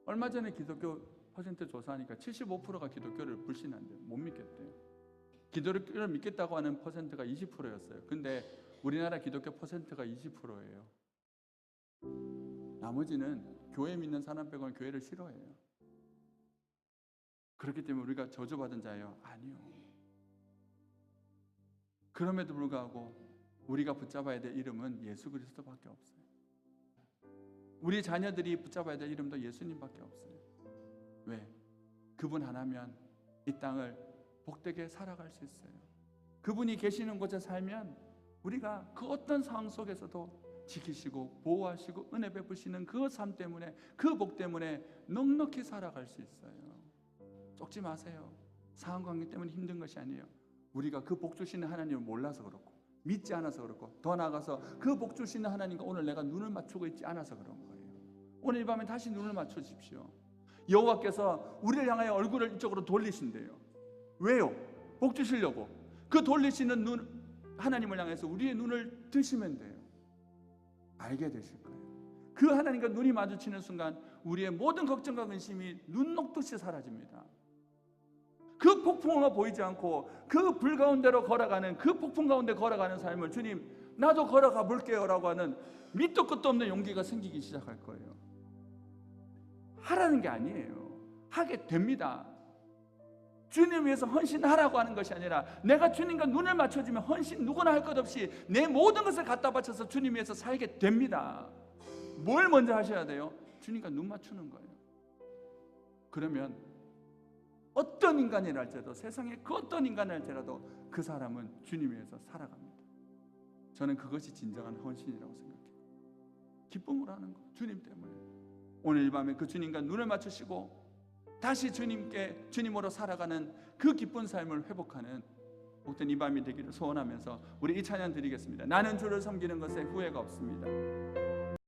얼마 전에 기독교 퍼센트 조사하니까 75%가 기독교를 불신한대요. 못 믿겠대요. 기독교를 믿겠다고 하는 퍼센트가 20%였어요. 근데 우리나라 기독교 퍼센트가 20%예요. 나머지는 교회 믿는 사람 빼고는 교회를 싫어해요. 그렇기 때문에 우리가 저주받은 자예요? 아니요. 그럼에도 불구하고 우리가 붙잡아야 될 이름은 예수 그리스도밖에 없어요. 우리 자녀들이 붙잡아야 될 이름도 예수님밖에 없어요. 왜? 그분 하나면 이 땅을 복되게 살아갈 수 있어요. 그분이 계시는 곳에 살면 우리가 그 어떤 상황 속에서도 지키시고 보호하시고 은혜 베푸시는 그 삶 때문에, 그 복 때문에 넉넉히 살아갈 수 있어요. 쫓지 마세요. 상황 관계 때문에 힘든 것이 아니에요. 우리가 그 복 주시는 하나님을 몰라서 그렇고 믿지 않아서 그렇고, 더 나아가서 그 복 주시는 하나님과 오늘 내가 눈을 맞추고 있지 않아서 그런 거예요. 오늘 이 밤에 다시 눈을 맞춰 주십시오. 여호와께서 우리를 향하여 얼굴을 이쪽으로 돌리신대요. 왜요? 복 주시려고. 그 돌리시는 눈, 하나님을 향해서 우리의 눈을 드시면 돼요. 알게 되실 거예요. 그 하나님과 눈이 마주치는 순간 우리의 모든 걱정과 근심이 눈 녹듯이 사라집니다. 그 폭풍우가 보이지 않고 그 불 가운데로 걸어가는, 그 폭풍 가운데 걸어가는 삶을 주님 나도 걸어가 볼게요 라고 하는 밑도 끝도 없는 용기가 생기기 시작할 거예요. 하라는 게 아니에요. 하게 됩니다. 주님 위해서 헌신하라고 하는 것이 아니라 내가 주님과 눈을 맞춰주면 헌신 누구나 할 것 없이 내 모든 것을 갖다 바쳐서 주님 위해서 살게 됩니다. 뭘 먼저 하셔야 돼요? 주님과 눈 맞추는 거예요. 그러면 어떤 인간이라 할지라도, 세상에 그 어떤 인간을 할지라도 그 사람은 주님 위해서 살아갑니다. 저는 그것이 진정한 헌신이라고 생각해요. 기쁨으로 하는 거, 주님 때문에. 오늘 이 밤에 그 주님과 눈을 맞추시고 다시 주님으로 살아가는 그 기쁜 삶을 회복하는 복된 이 밤이 되기를 소원하면서 우리 이 찬양 드리겠습니다. 나는 주를 섬기는 것에 후회가 없습니다.